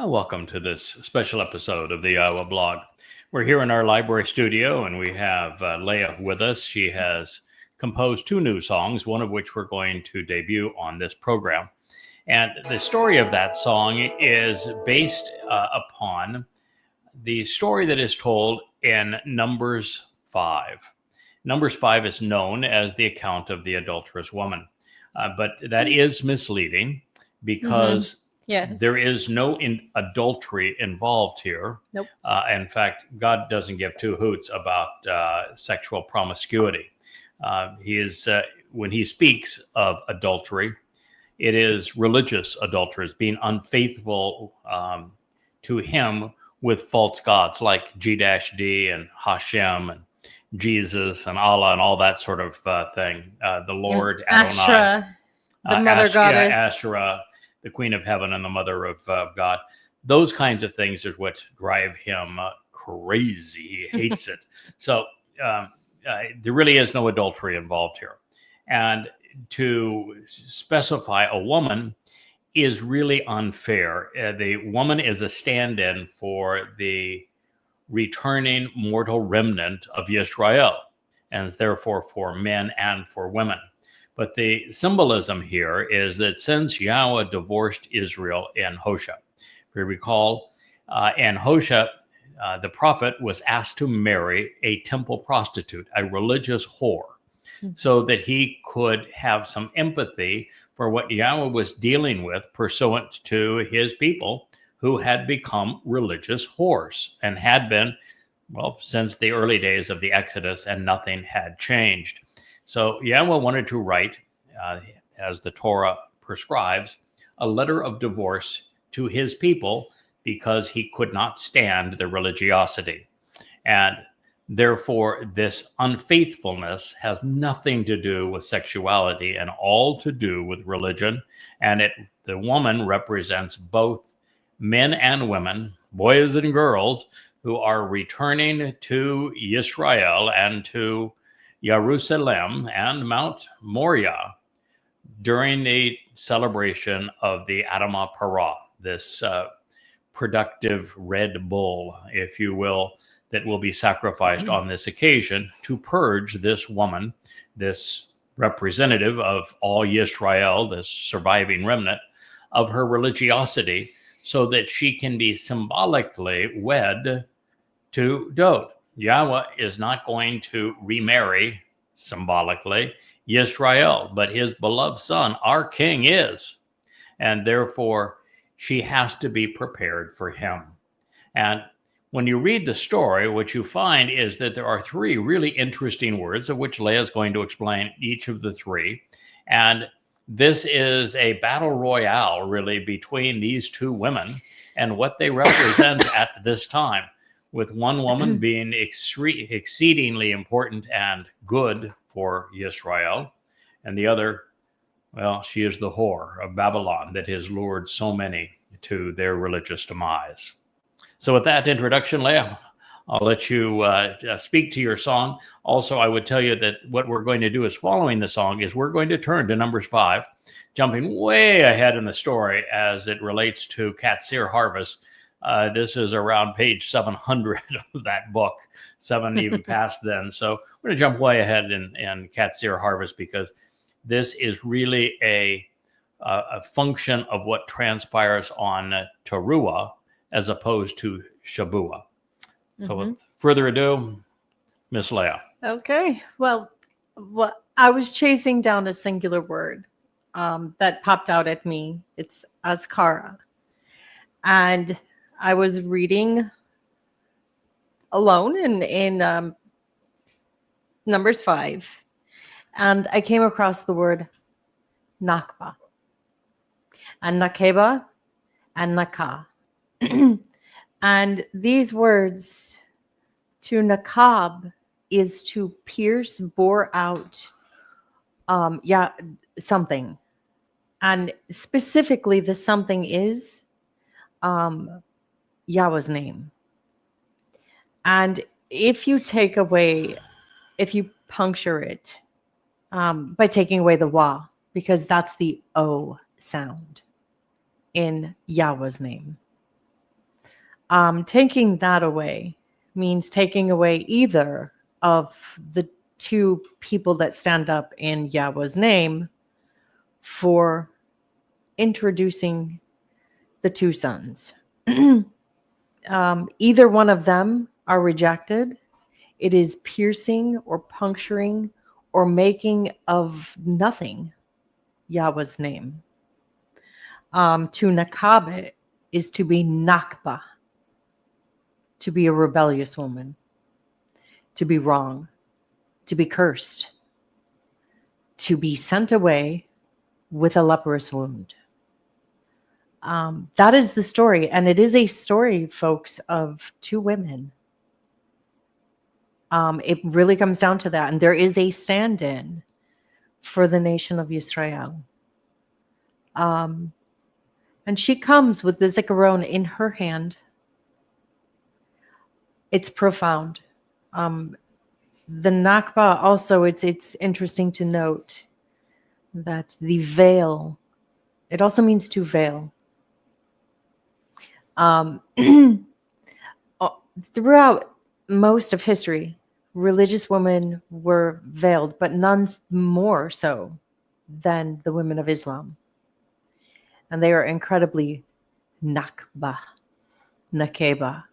Welcome to this special episode of the YAHOWAH blog. We're here in our library studio, and we have Leah with us. She has composed two new songs, one of which we're going to debut on this program. And the story of that song is based upon the story that is told in Numbers 5. Numbers 5 is known as the account of the adulterous woman, but that is misleading because Yes. there is no adultery involved here. Nope. In fact, God doesn't give two hoots about sexual promiscuity. When he speaks of adultery, it is religious adulterers being unfaithful to him with false gods like G-D and Hashem and Jesus and Allah and all that sort of thing. The Lord, Adonai. Asherah, the mother goddess. Asherah, the queen of heaven and the mother of God. Those kinds of things is what drive him crazy. He hates it. So there really is no adultery involved here. And to specify a woman is really unfair. The woman is a stand-in for the returning mortal remnant of Israel, and therefore for men and for women. But the symbolism here is that since Yahweh divorced Israel in Hosea, if you recall, in Hosea, the prophet was asked to marry a temple prostitute, a religious whore, so that he could have some empathy for what Yahweh was dealing with pursuant to his people who had become religious whores and had been, well, since the early days of the Exodus, and nothing had changed. So Yahweh wanted to write, as the Torah prescribes, a letter of divorce to his people because he could not stand the religiosity. And therefore, this unfaithfulness has nothing to do with sexuality and all to do with religion. And the woman represents both men and women, boys and girls, who are returning to Israel and to Jerusalem and Mount Moriah during the celebration of the Adamah Parah, this productive red bull, if you will, that will be sacrificed on this occasion to purge this woman, this representative of all Yisrael, this surviving remnant, of her religiosity, so that she can be symbolically wed to Dod. Yahweh is not going to remarry, symbolically, Yisrael, but his beloved son, our king, is. And therefore, she has to be prepared for him. And when you read the story, what you find is that there are three really interesting words, of which Leah is going to explain each of the three. And this is a battle royale, really, between these two women and what they represent at this time, with one woman being exceedingly important and good for Israel, and the other, well, she is the whore of Babylon that has lured so many to their religious demise. So with that introduction, Leah, I'll let you speak to your song. Also, I would tell you that what we're going to do is following the song is we're going to turn to Numbers 5, jumping way ahead in the story as it relates to Qatsyr harvest. This is around page 700 of that book, 7 even past then. So we're going to jump way ahead in Qatsyr harvest because this is really a function of what transpires on Towrah as opposed to Shabuah. So with further ado, Miss Leah. Okay. Well, I was chasing down a singular word that popped out at me. It's Azkara. And I was reading alone in Numbers 5, and I came across the word Nakba, and Nakeba, and Nakah. And these words, to Nakab, is to pierce, bore out, something. And specifically, the something is Yahweh's name. And if you puncture it by taking away the Wah, because that's the O sound in Yahweh's name. Taking that away means taking away either of the two people that stand up in Yahweh's name for introducing the two sons. Either one of them are rejected. It is piercing or puncturing or making of nothing Yahweh's name. To nakab is to be nakba, to be a rebellious woman, to be wrong, to be cursed, to be sent away with a leprous wound. That is the story. And it is a story, folks, of two women. It really comes down to that. And there is a stand-in for the nation of Israel. And she comes with the zikaron in her hand. It's profound. The Nakba also, it's interesting to note that the veil, it also means to veil. Throughout most of history, religious women were veiled, but none more so than the women of Islam. And they are incredibly nakba, nakeba.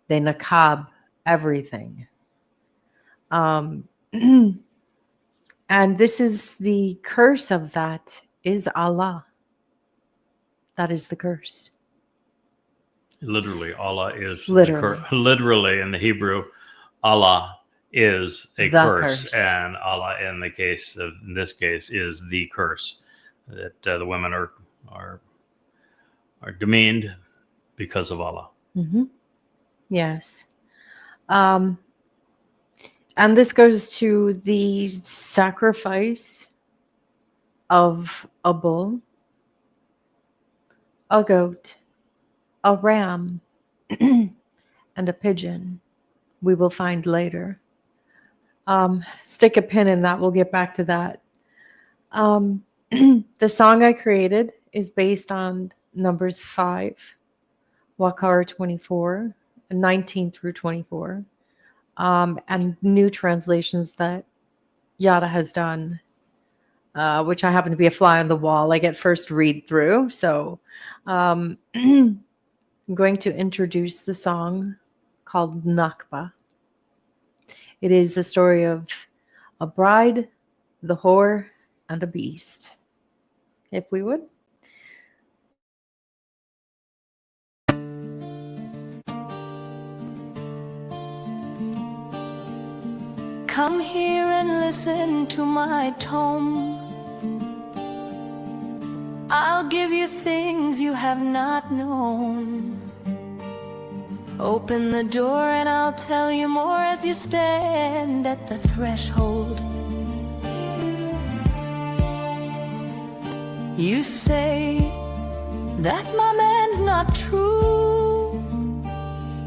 They nakab everything. And this is the curse of that is Allah. That is the curse. Literally, Allah is literally. Literally in the Hebrew, Allah is a curse, and Allah in this case is the curse that the women are demeaned because of Allah. Mm-hmm. Yes. And this goes to the sacrifice of a bull, a goat, a ram, and a pigeon. We will find later. Stick a pin in that. We'll get back to that. The song I created is based on Numbers 5, Wakar 24, 19 through 24, and new translations that Yada has done, which I happen to be a fly on the wall. I get first read through. So I'm going to introduce the song called Nakba. It is the story of a bride, the whore, and a beast. If we would. Come here and listen to my tone. I'll give you things you have not known. Open the door and I'll tell you more as you stand at the threshold. You say that my man's not true.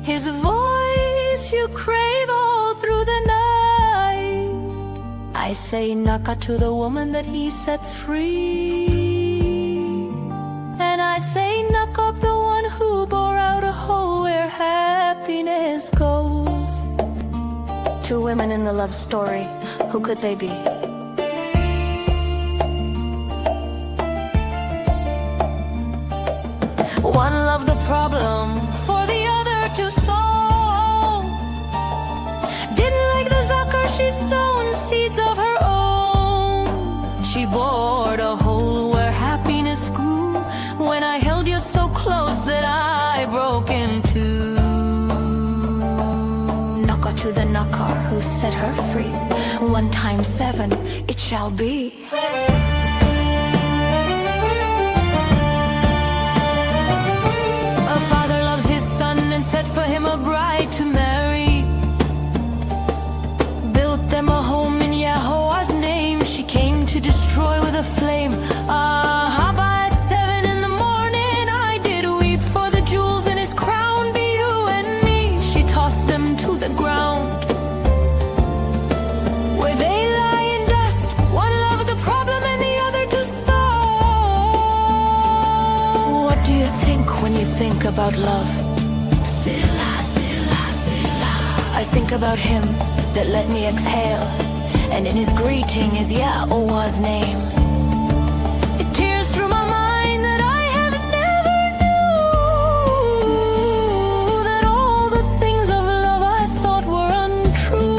His voice you crave all through the night. I say naka to the woman that he sets free. And I say knock up the one who bore out a hole where happiness goes. Two women in the love story, who could they be? One loved the problem for the other to solve. Didn't like the zakar, she sown seeds of her own. She bored a hole where happiness grew. When I held you so close that I broke in two. Naka to the nakar who set her free. 1 times 7 it shall be. A father loves his son and set for him a bride to marry. Built them a home in Yahowah's name. She came to destroy with a flame. At 7 in the morning I did weep for the jewels in his crown. Be you and me, she tossed them to the ground, where they lie in dust. One loved the problem and the other to solve. What do you think when you think about love? I think about him that let me exhale, and in his greeting is Yahuwah's name. It tears through my mind that I have never knew that all the things of love I thought were untrue.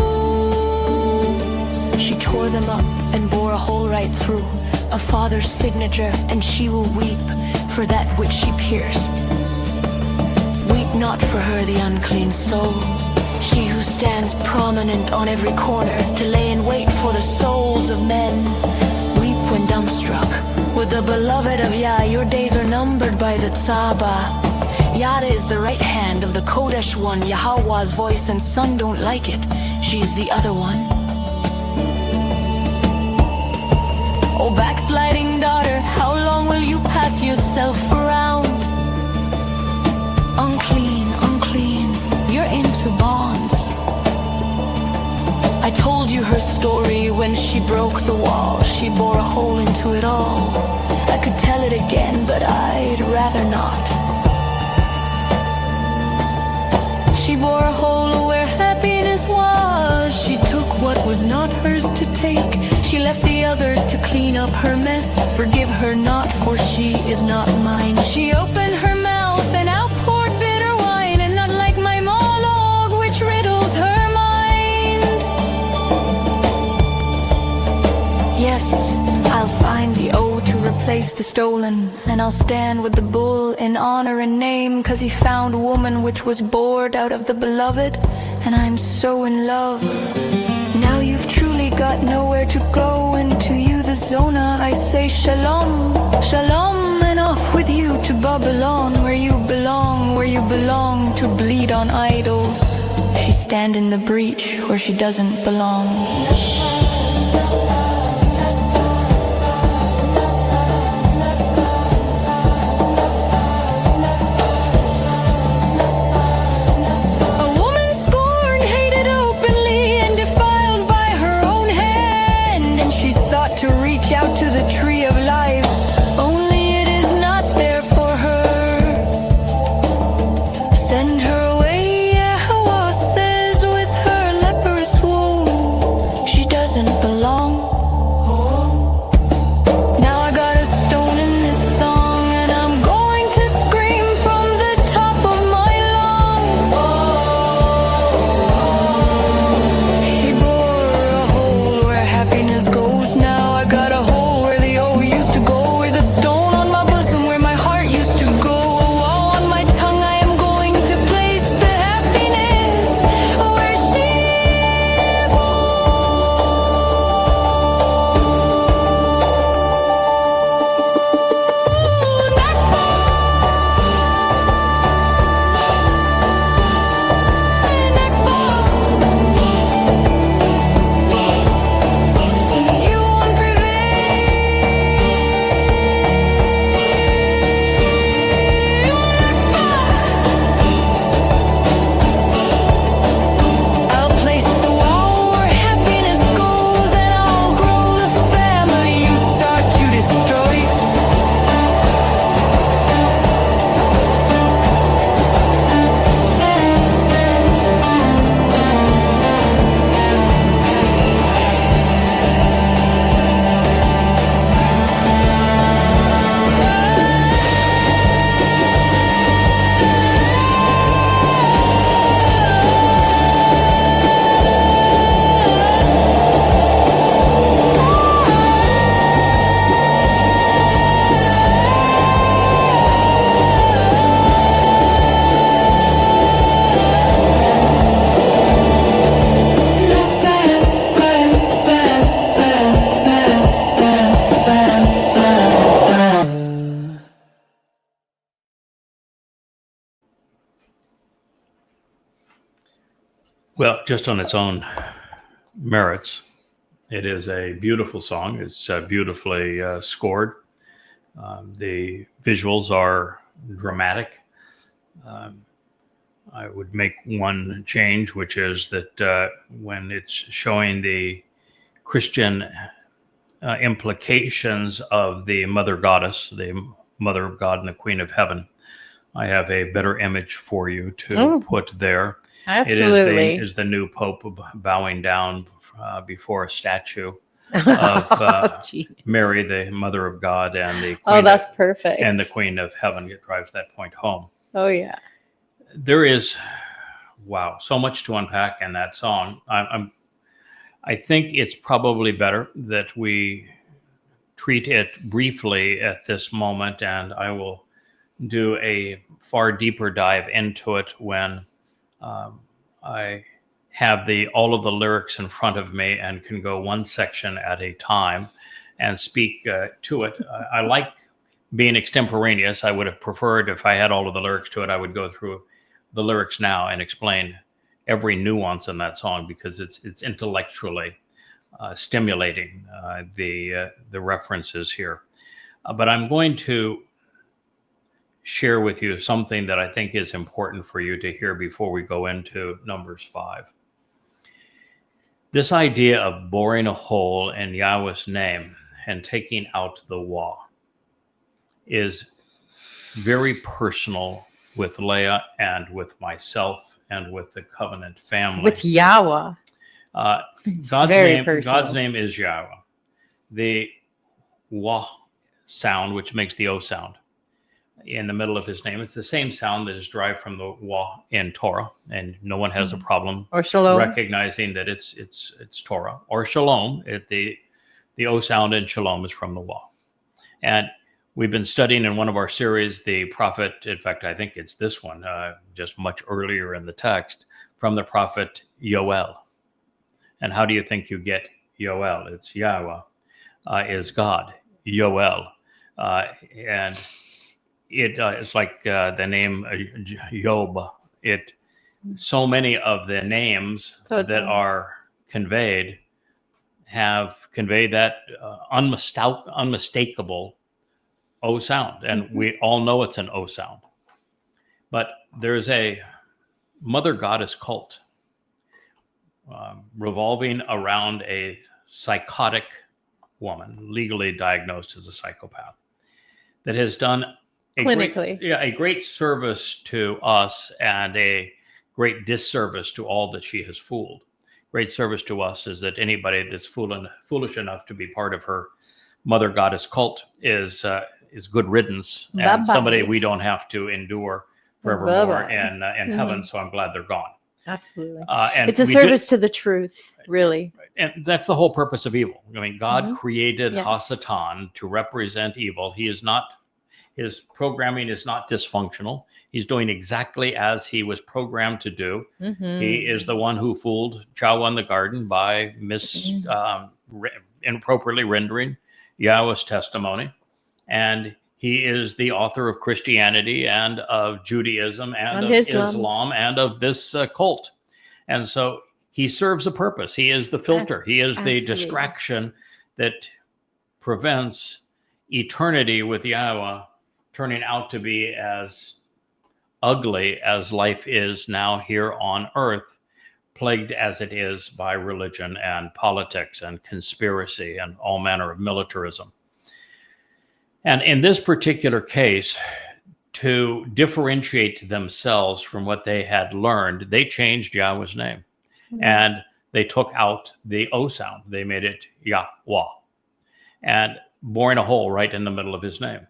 She tore them up and bore a hole right through, a father's signature, and she will weep for that which she pierced. Weep not for her, the unclean soul, she who stands prominent on every corner to lay in wait for the souls of men. Weep when dumbstruck. With the beloved of Yah, your days are numbered by the Tzaba. Yada is the right hand of the Kodesh one, Yahowah's voice, and son don't like it. She's the other one. Oh, backsliding daughter, how long will you pass yourself around? Unclean, unclean, you're into bonds. I told you her story when she broke the wall. She bore a hole into it all. I could tell it again, but I'd rather not. She bore a hole where happiness was. She took what was not hers to take. She left the other to clean up her mess. Forgive her not, for she is not mine. She opened her mouth and outpoured bitter wine, and not like my monologue, which riddles her mind. Yes, I'll find the O to replace the stolen, and I'll stand with the bull in honor and name, 'cause he found a woman which was bored out of the beloved, and I'm so in love. Now you've truly got nowhere to go, and to you the Zona I say shalom, shalom, and off with you to Babylon, where you belong to bleed on idols. She stand in the breach where she doesn't belong. Out to the tree of life, only it is not there for her. Send her away, Yahowah says, with her leprous wound. She doesn't belong. Now I got a stone in this song, and I'm going to scream from the top of my lungs. She bore a hole where happiness goes. Now I got a hole where the O used to go, with a stone on my bosom where my heart used to go. Oh, on my tongue I am going to place the happiness where she you won't I'll place the wall where happiness goes, and I'll grow the family you start to destroy. Well, just on its own merits, it is a beautiful song. It's beautifully scored. The visuals are dramatic. I would make one change, which is that when it's showing the Christian implications of the Mother Goddess, the Mother of God and the Queen of Heaven, I have a better image for you to put there. Absolutely. It is the new Pope bowing down before a statue of Mary, the Mother of God, and the Queen that's perfect. And the Queen of Heaven. It drives that point home. Oh, yeah. There is, wow, so much to unpack in that song. I think it's probably better that we treat it briefly at this moment, and I will do a far deeper dive into it when I have all of the lyrics in front of me and can go one section at a time and speak to it. I like being extemporaneous. I would have preferred, if I had all of the lyrics to it, I would go through the lyrics now and explain every nuance in that song, because it's intellectually stimulating, the references here. But I'm going to share with you something that I think is important for you to hear before we go into Numbers 5. This idea of boring a hole in Yahweh's name and taking out the Wah is very personal with Leah and with myself and with the covenant family. With Yahweh. God's name is Yahweh. The Wah sound, which makes the O sound in the middle of his name, it's the same sound that is derived from the Wah in Torah, and no one has a problem or Shalom recognizing that it's Torah or Shalom. The O sound in Shalom is from the Wah. And we've been studying in one of our series the prophet, in fact, I think it's this one, just much earlier in the text, from the prophet Yoel. And how do you think you get Yoel? It's Yahweh is God, Yoel. And it's like the name Job. So many of the names that are conveyed have conveyed that unmistakable O sound. And we all know it's an O sound. But there's a mother goddess cult revolving around a psychotic woman, legally diagnosed as a psychopath, that has done a great service to us and a great disservice to all that she has fooled. Great service to us is that anybody that's foolish enough to be part of her mother goddess cult is good riddance, and somebody we don't have to endure forevermore in heaven. So I'm glad they're gone. Absolutely. And it's a service to the truth, really. And that's the whole purpose of evil. I mean, God created Hasatan to represent evil. His programming is not dysfunctional. He's doing exactly as he was programmed to do. He is the one who fooled Chawah in the garden by inappropriately rendering Yahweh's testimony. And he is the author of Christianity and of Judaism and of Islam and of this cult. And so he serves a purpose. He is the filter. He is the distraction that prevents eternity with Yahweh turning out to be as ugly as life is now here on earth, plagued as it is by religion and politics and conspiracy and all manner of militarism. And in this particular case, to differentiate themselves from what they had learned, they changed Yahweh's name. And they took out the O sound. They made it Yahweh, and boring a hole right in the middle of his name.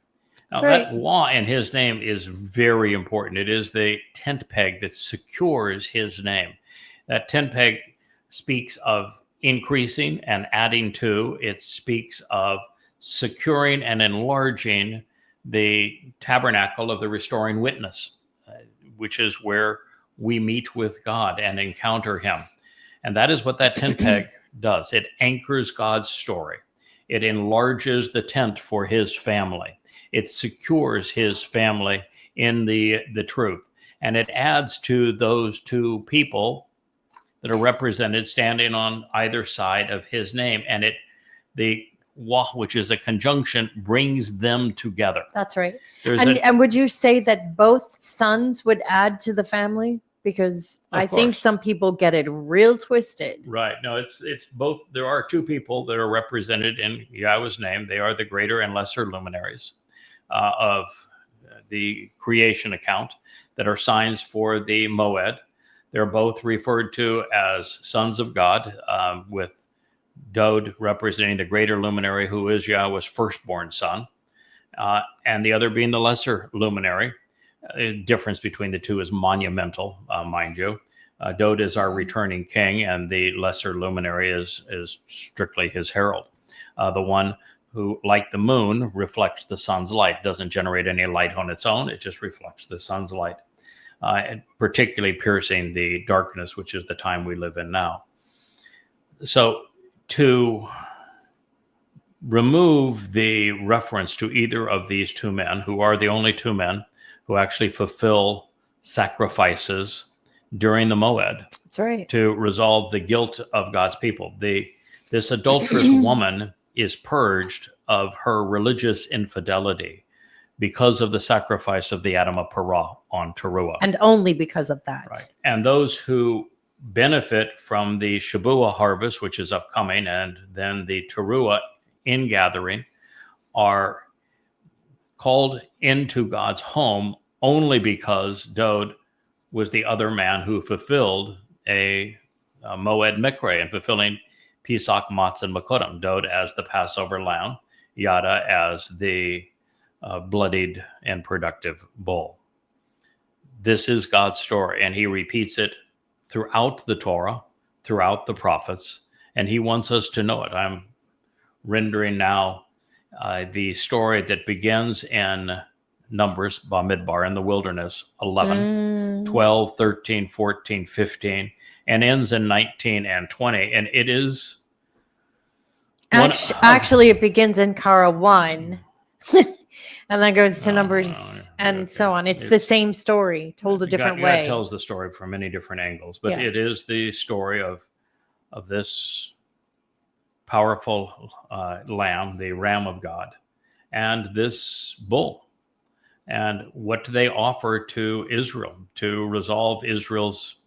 Now, that Wah in his name is very important. It is the tent peg that secures his name. That tent peg speaks of increasing and adding to. It speaks of securing and enlarging the tabernacle of the restoring witness, which is where we meet with God and encounter him. And that is what that tent peg does. It anchors God's story. It enlarges the tent for his family. It secures his family in the truth. And it adds to those two people that are represented standing on either side of his name. And the Wah, which is a conjunction, brings them together. That's right. And would you say that both sons would add to the family? Because I think some people get it real twisted. Right. No, it's both. There are two people that are represented in Yahweh's name. They are the greater and lesser luminaries of the creation account that are signs for the Moed. They're both referred to as sons of God, with Dod representing the greater luminary, who is Yahweh's firstborn son, and the other being the lesser luminary. The difference between the two is monumental, mind you. Dod is our returning king, and the lesser luminary is strictly his herald. The one who, like the moon, reflects the sun's light, doesn't generate any light on its own. It just reflects the sun's light, and particularly piercing the darkness, which is the time we live in now. So to remove the reference to either of these two men, who are the only two men who actually fulfill sacrifices during the Moed, That's right. to resolve the guilt of God's people. This adulterous woman is purged of her religious infidelity because of the sacrifice of the Adam of Parah on Towrah. And only because of that. Right. And those who benefit from the Shabuah harvest, which is upcoming, and then the Towrah ingathering, are called into God's home only because Dod was the other man who fulfilled a Moed Mikre, and fulfilling Pesach, Matzah, and Makodim. Dod as the Passover lamb, Yada as the bloodied and productive bull. This is God's story, and he repeats it throughout the Torah, throughout the prophets, and he wants us to know it. I'm rendering now the story that begins in Numbers, Bamidbar, in the wilderness, 11, 12, 13, 14, 15, and ends in 19 and 20. And it is... Actually, it begins in Kara 1 and then goes to Numbers and so on. It's the same story told a different way. God tells the story from many different angles, but it is the story of this powerful lamb, the Ram of God, and this bull. And what do they offer to Israel to resolve Israel's,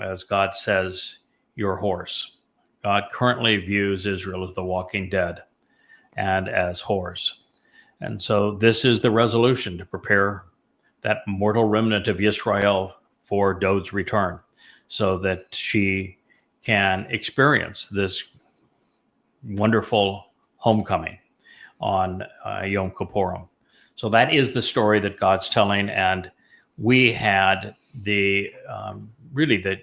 as God says, your horse? God currently views Israel as the walking dead and as horse. And so this is the resolution, to prepare that mortal remnant of Yisrael for Dod's return, so that she can experience this wonderful homecoming on Yom Kippurim. So that is the story that God's telling, and we had the really the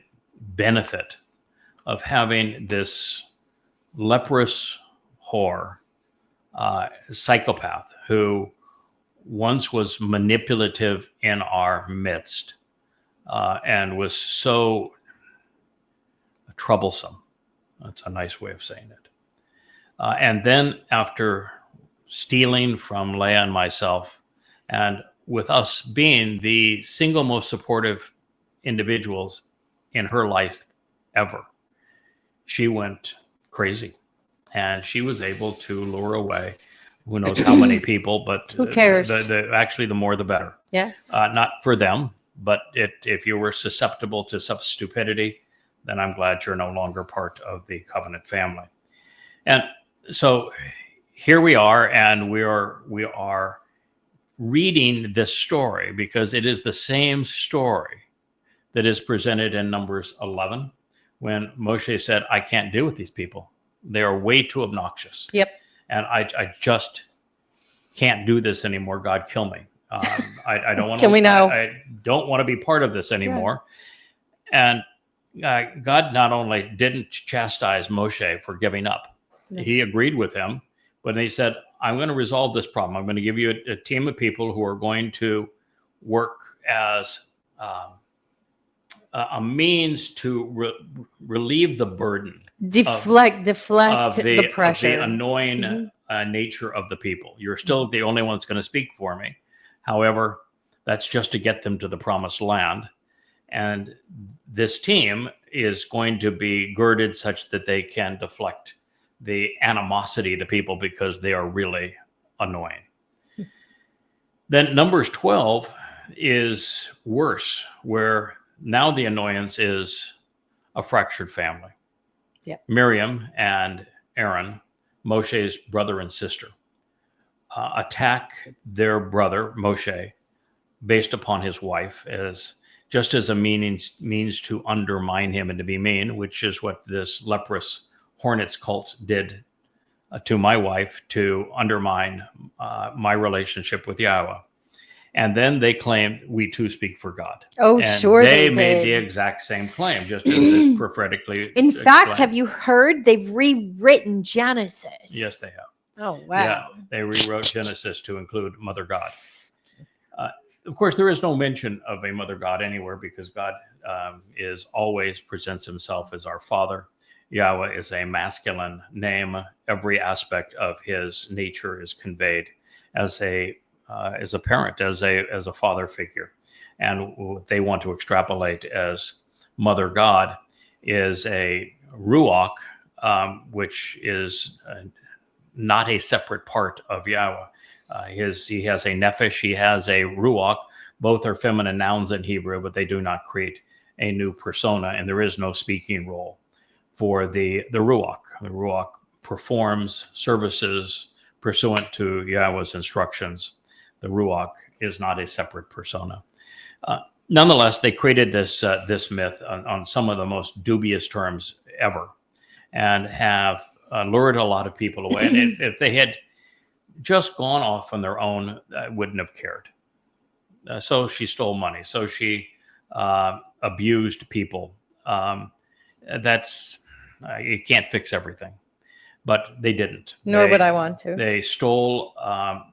benefit of having this leprous whore, psychopath, who once was manipulative in our midst, and was so troublesome. That's a nice way of saying it. And then after stealing from Leah and myself, and with us being the single most supportive individuals in her life ever, she went crazy, and she was able to lure away who knows how many people, but who cares? Actually, the more the better. Yes. Not for them, but if you were susceptible to such stupidity, then I'm glad you're no longer part of the covenant family. And so here we are, and we are reading this story because it is the same story that is presented in Numbers 11, when Moshe said, I can't deal with these people. They are way too obnoxious. Yep. And I just can't do this anymore. God, kill me. I don't want to. Can we know? I don't want to be part of this anymore. Yeah. And God not only didn't chastise Moshe for giving up, he agreed with him, but he said, I'm going to resolve this problem. I'm going to give you a team of people who are going to work as a means to relieve the burden. Deflect the pressure. Of the annoying nature of the people. You're still the only one that's going to speak for me. However, that's just to get them to the promised land. And this team is going to be girded such that they can deflect the animosity to people because they are really annoying. Then Numbers 12 is worse, where now the annoyance is a fractured family. Yep. Miriam and Aaron, Moshe's brother and sister, attack their brother Moshe based upon his wife as just as a means to undermine him and to be mean, which is what this leprous hornets cult did to my wife to undermine my relationship with Yahowah. And then they claimed we too speak for God. Oh, and sure they they made did. the exact same claim, just as it's prophetically. In fact, explained. have you heard they've rewritten Genesis? Yes, they have. Oh, wow. Yeah, they rewrote Genesis to include Mother God. Of course, there is no mention of a Mother God anywhere because God is always presents himself as our Father. Yahweh is a masculine name. Every aspect of his nature is conveyed as a parent, as a father figure. And what they want to extrapolate as Mother God is a ruach, which is not a separate part of Yahweh. He has a nephesh, he has a ruach. Both are feminine nouns in Hebrew, but they do not create a new persona, and there is no speaking role for the ruach. The ruach performs services pursuant to Yahweh's instructions. The ruach is not a separate persona. Nonetheless, they created this myth on some of the most dubious terms ever, and have lured a lot of people away. And if they had just gone off on their own, I wouldn't have cared. So she stole money. So she abused people. That's you can't fix everything, but they didn't. Nor would I want to. They stole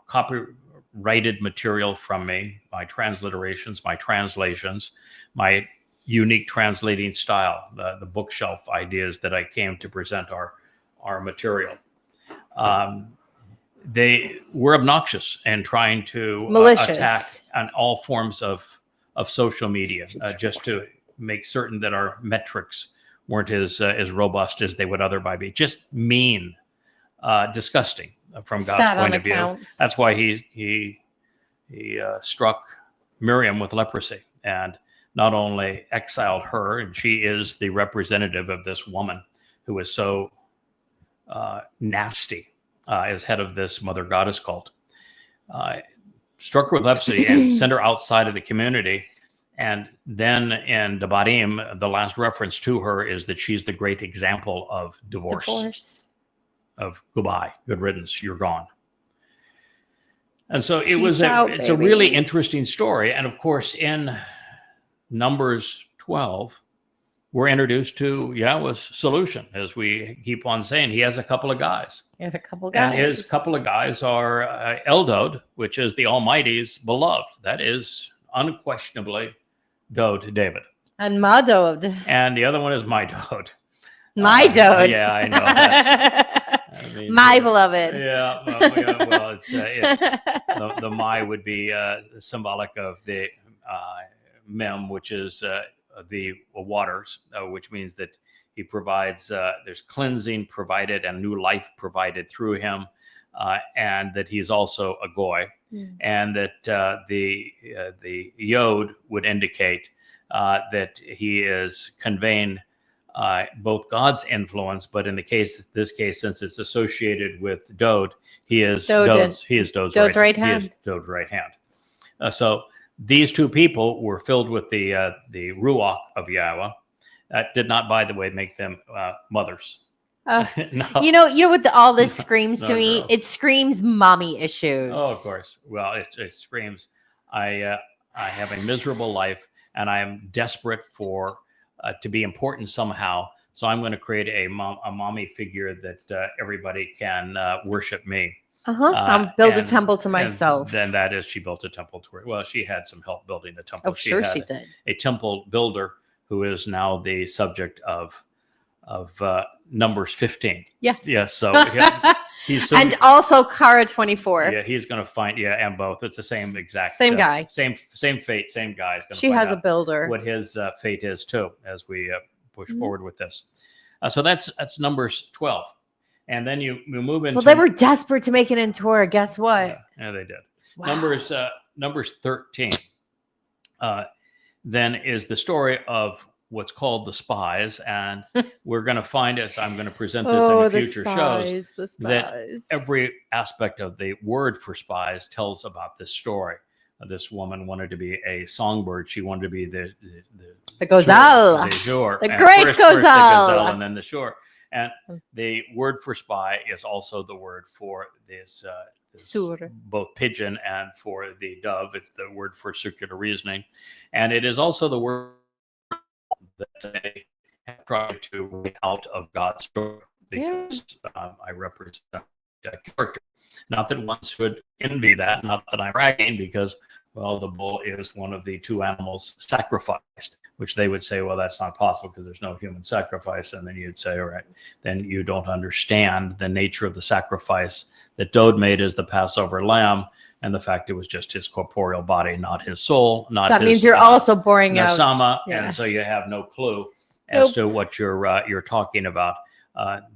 copyrighted material from me, my transliterations, my translations, my unique translating style, the bookshelf ideas that I came to present our material. They were obnoxious and trying to attack on all forms of social media, just to make certain that our metrics weren't as robust as they would otherwise be. Just mean, disgusting from God's point of view. That's why he struck Miriam with leprosy and not only exiled her, and she is the representative of this woman who is so nasty. As head of this mother goddess cult, struck her with leprosy and sent her outside of the community. And then in Devarim, the last reference to her is that she's the great example of divorce. Of goodbye, good riddance, you're gone. And so it's a really interesting story. And of course, in Numbers 12, we're introduced to Yahweh's solution, as we keep on saying. He has a couple of guys. And a couple of guys. And his couple of guys are Eldod, which is the Almighty's beloved. That is unquestionably Dode David. And my Dode. And the other one is my Dode. My Dode. Yeah, I know. My beloved. Yeah, well, it's the my would be symbolic of the mem, which is the waters, which means that he provides, there's cleansing provided and new life provided through him, and that he's also a goy, and that the yod would indicate that he is conveying both God's influence, but in this case, since it's associated with Dode, he is Dode's right hand. He is Dode's right hand. So these two people were filled with the ruach of Yahweh. That did not, by the way, make them mothers. No. You know what all this screams to me? Girls. It screams mommy issues. Oh, of course. Well, it screams, I have a miserable life, and I am desperate for to be important somehow. So I'm going to create a mommy figure that everybody can worship me. I'll build a temple to myself. Then that is, she built a temple to her. Well, she had some help building the temple. Oh, sure she did. A temple builder who is now the subject of Numbers 15. Yes. Yes. So he's and also Kara 24. Yeah, he's going to find and both. It's the same exact guy. Same fate. Same guy. She has a builder. What his fate is too, as we push forward with this. So that's Numbers 12. And then you move into. Well, they were desperate to make it in Torah. Guess what? Yeah, they did. Wow. Numbers 13. Then is the story of what's called the spies, and we're going to find, as I'm going to present this in the future shows, that every aspect of the word for spies tells about this story. This woman wanted to be a songbird. She wanted to be the gazelle, the great gazelle, the gazelle, and then the shore. And the word for spy is also the word for this both pigeon and for the dove. It's the word for circular reasoning, and it is also the word that they have tried to write out of God's story, because I represent a character. Not that one should envy that, not that I'm bragging, because, well, the bull is one of the two animals sacrificed, which they would say, well, that's not possible because there's no human sacrifice. And then you'd say, all right, then you don't understand the nature of the sacrifice that Dode made as the Passover lamb, and the fact it was just his corporeal body, not his soul. That means you're also boring out. And so you have no clue as to what you're talking about.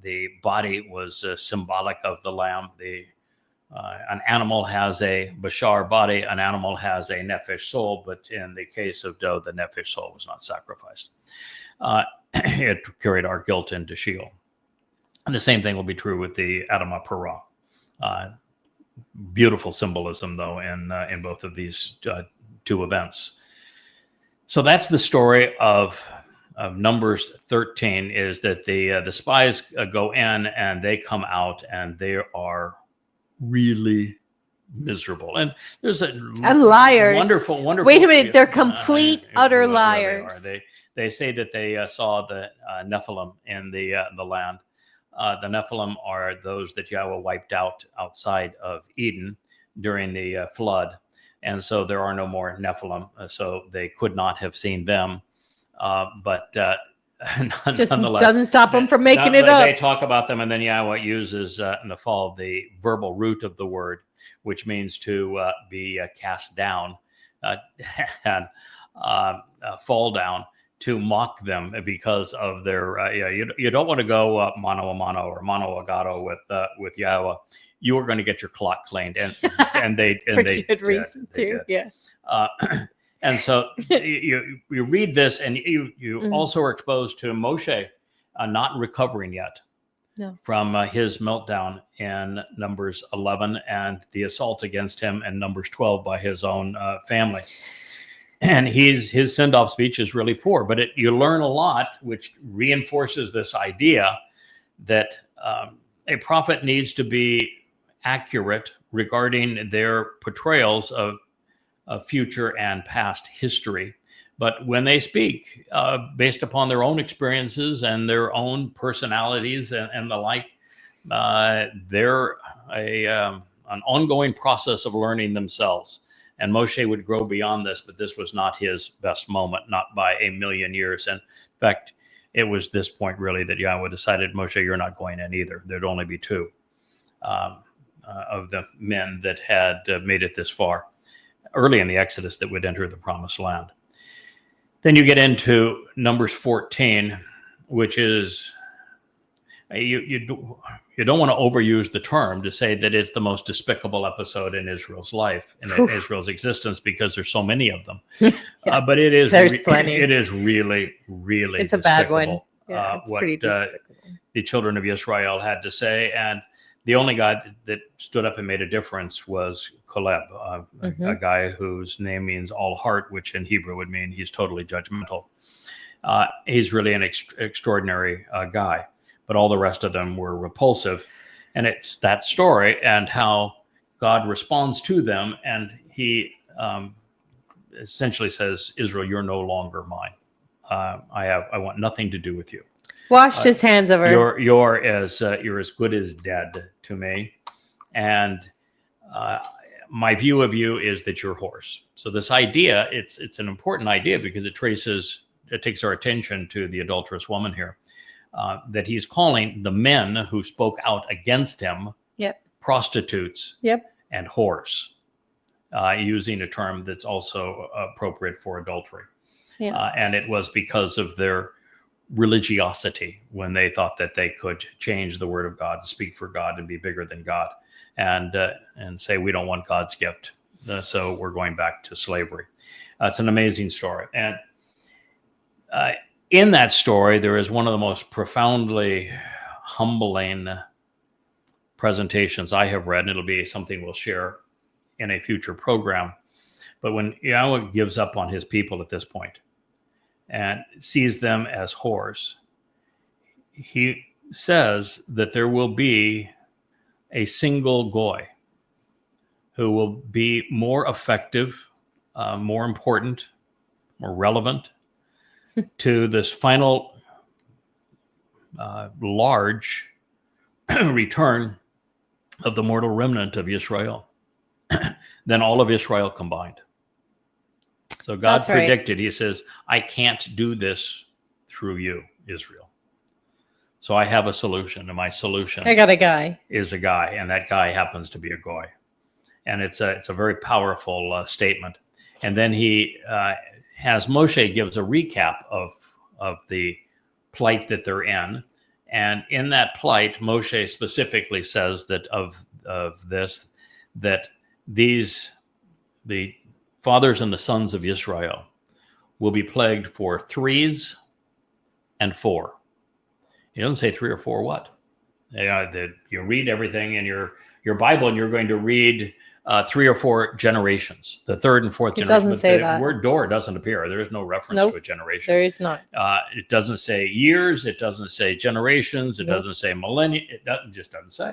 The body was symbolic of the lamb. An animal has a bashar body, an animal has a nephesh soul, but in the case of Dode, the nephesh soul was not sacrificed. It carried our guilt into Sheol. And the same thing will be true with the Adamah Parah. Beautiful symbolism, though, in both of these two events. So that's the story of Numbers 13, is that the spies go in and they come out and they are really miserable. And there's and liars. Wonderful. Wait a minute, they're complete, utter liars. They say that they saw the Nephilim in the land. The Nephilim are those that Yahweh wiped out outside of Eden during the flood. And so there are no more Nephilim. So they could not have seen them. But just doesn't stop them from making it up. They talk about them, and then Yahweh uses in the fall the verbal root of the word, which means to be cast down and fall down, to mock them because of their you don't want to go mano a mano or mano a gado with Yahweh. You are going to get your clock cleaned, and they for good reason too. Yeah. And so you read this, and you also are exposed to Moshe not recovering yet from his meltdown in Numbers 11 and the assault against him in Numbers 12 by his own family. And his send-off speech is really poor, but you learn a lot, which reinforces this idea that a prophet needs to be accurate regarding their portrayals of future and past history. But when they speak based upon their own experiences and their own personalities and the like, they're an ongoing process of learning themselves. And Moshe would grow beyond this, but this was not his best moment, not by a million years. And in fact, it was this point really that Yahweh decided, Moshe, you're not going in either. There'd only be two of the men that had made it this far early in the Exodus that would enter the promised land. Then you get into Numbers 14, which is, you don't want to overuse the term to say that it's the most despicable episode in Israel's life, in Israel's existence, because there's so many of them. But it is, there's plenty. It is really, really it's despicable. A bad one. Yeah, it's what pretty despicable. The children of Israel had to say. And the only guy that stood up and made a difference was Caleb, a guy whose name means all heart, which in Hebrew would mean he's totally judgmental. He's really an extraordinary guy, but all the rest of them were repulsive. And it's that story and how God responds to them. And he essentially says, Israel, you're no longer mine. I want nothing to do with you. Washed his hands of her. You're as good as dead to me, and my view of you is that you're horse. So this idea, it's an important idea because it takes our attention to the adulterous woman here, that he's calling the men who spoke out against him prostitutes and whores, using a term that's also appropriate for adultery. And it was because of their religiosity when they thought that they could change the word of God, speak for God, and be bigger than God, and say we don't want God's gift, so we're going back to slavery. It's an amazing story, and in that story, there is one of the most profoundly humbling presentations I have read, and it'll be something we'll share in a future program. But when Yahweh gives up on his people at this point and sees them as whores, he says that there will be a single goy who will be more effective, more important, more relevant to this final large return of the mortal remnant of Israel than all of Israel combined. So God predicted, he says, I can't do this through you, Israel. So I have a solution, and my solution I got a guy. Is a guy, and that guy happens to be a goy. And it's a very powerful statement. And then he has Moshe gives a recap of the plight that they're in. And in that plight, Moshe specifically says that of this, that the fathers and the sons of Israel will be plagued for 3s and 4. He doesn't say 3 or 4 what? You read everything in your Bible, and you're going to read 3 or 4 generations, the 3rd and 4th generation. It doesn't say that. The word door doesn't appear. There is no reference to a generation. There is not. It doesn't say years. It doesn't say generations. It doesn't say millennia. It just doesn't say.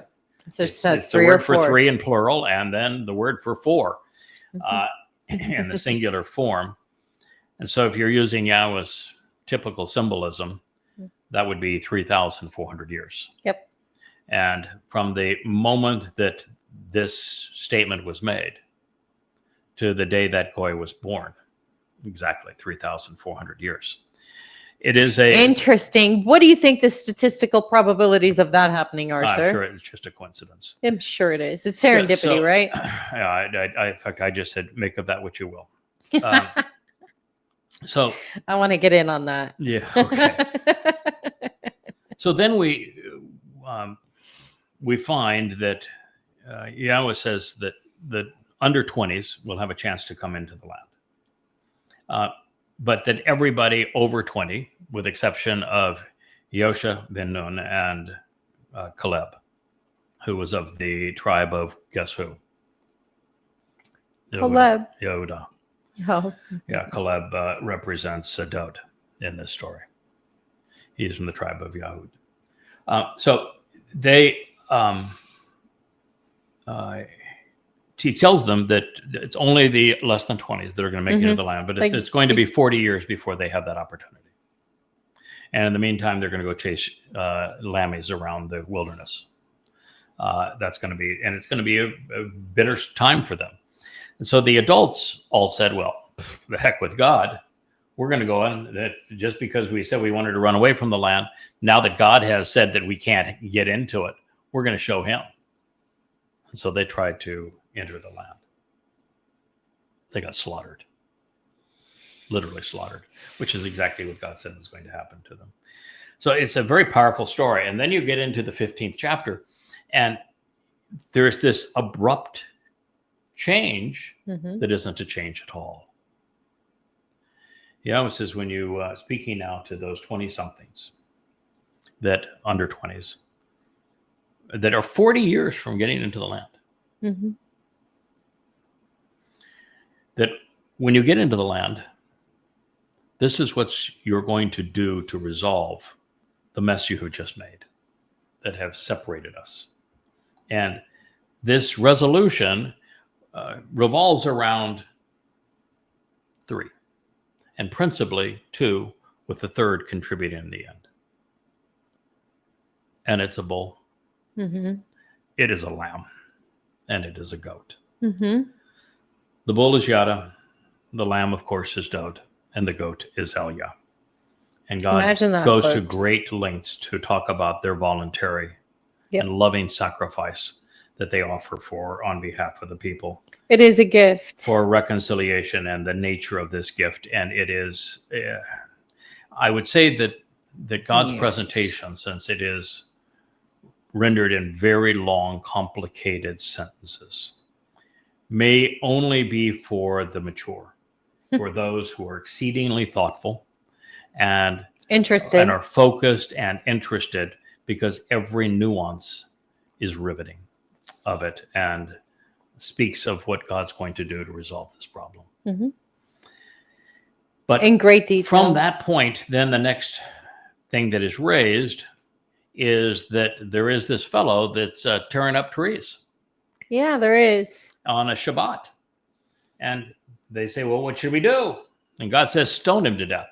It just says it's 3 the or word 4. for 3 in plural, and then the word for 4 in the singular form. And so if you're using Yahweh's typical symbolism, that would be 3,400 years. Yep. And from the moment that this statement was made to the day that goy was born, exactly 3,400 years. It is interesting. What do you think the statistical probabilities of that happening are, sir? I'm sure it's just a coincidence. I'm sure it is. It's serendipity, right? Yeah, in fact, I just said, make of that what you will. So I want to get in on that. Yeah. Okay. So then we find that Yahweh says that the under 20s will have a chance to come into the land. But that everybody over 20, with exception of Yosha ben Nun and Caleb, who was of the tribe of guess who? Caleb. Yehuda. Oh. Yeah, Caleb represents Dod in this story. He's from the tribe of Yahud. So they, he tells them that it's only the less than 20s that are going to make it into the land, but it's going to be 40 years before they have that opportunity. And in the meantime, they're going to go chase lammies around the wilderness. That's going to be, and it's going to be a bitter time for them. And so the adults all said, well, the heck with God. We're going to go in that just because we said we wanted to run away from the land. Now that God has said that we can't get into it, we're going to show him. And so they tried to enter the land. They got slaughtered, literally slaughtered, which is exactly what God said was going to happen to them. So it's a very powerful story. And then you get into the 15th chapter, and there's this abrupt change that isn't a change at all. Yahweh says, when you speaking now to those 20-somethings, that under 20s, that are 40 years from getting into the land, that when you get into the land, this is what you're going to do to resolve the mess you have just made that have separated us. And this resolution revolves around 3. And principally 2, with the 3rd contributing in the end. And it's a bull. It is a lamb. And it is a goat. The bull is Yada. The lamb, of course, is Dod. And the goat is Elia. And God goes to great lengths to talk about their voluntary and loving sacrifice that they offer on behalf of the people. It is a gift. For reconciliation and the nature of this gift. And it is, I would say that God's presentation, since it is rendered in very long, complicated sentences, may only be for the mature, for those who are exceedingly thoughtful and Interested. and are focused and interested, because every nuance is riveting of it and speaks of what God's going to do to resolve this problem. Mm-hmm. But In great detail. from that point, then the next thing that is raised is that there is this fellow that's tearing up trees Yeah, there is. on a Shabat. And they say, well, what should we do? And God says, stone him to death.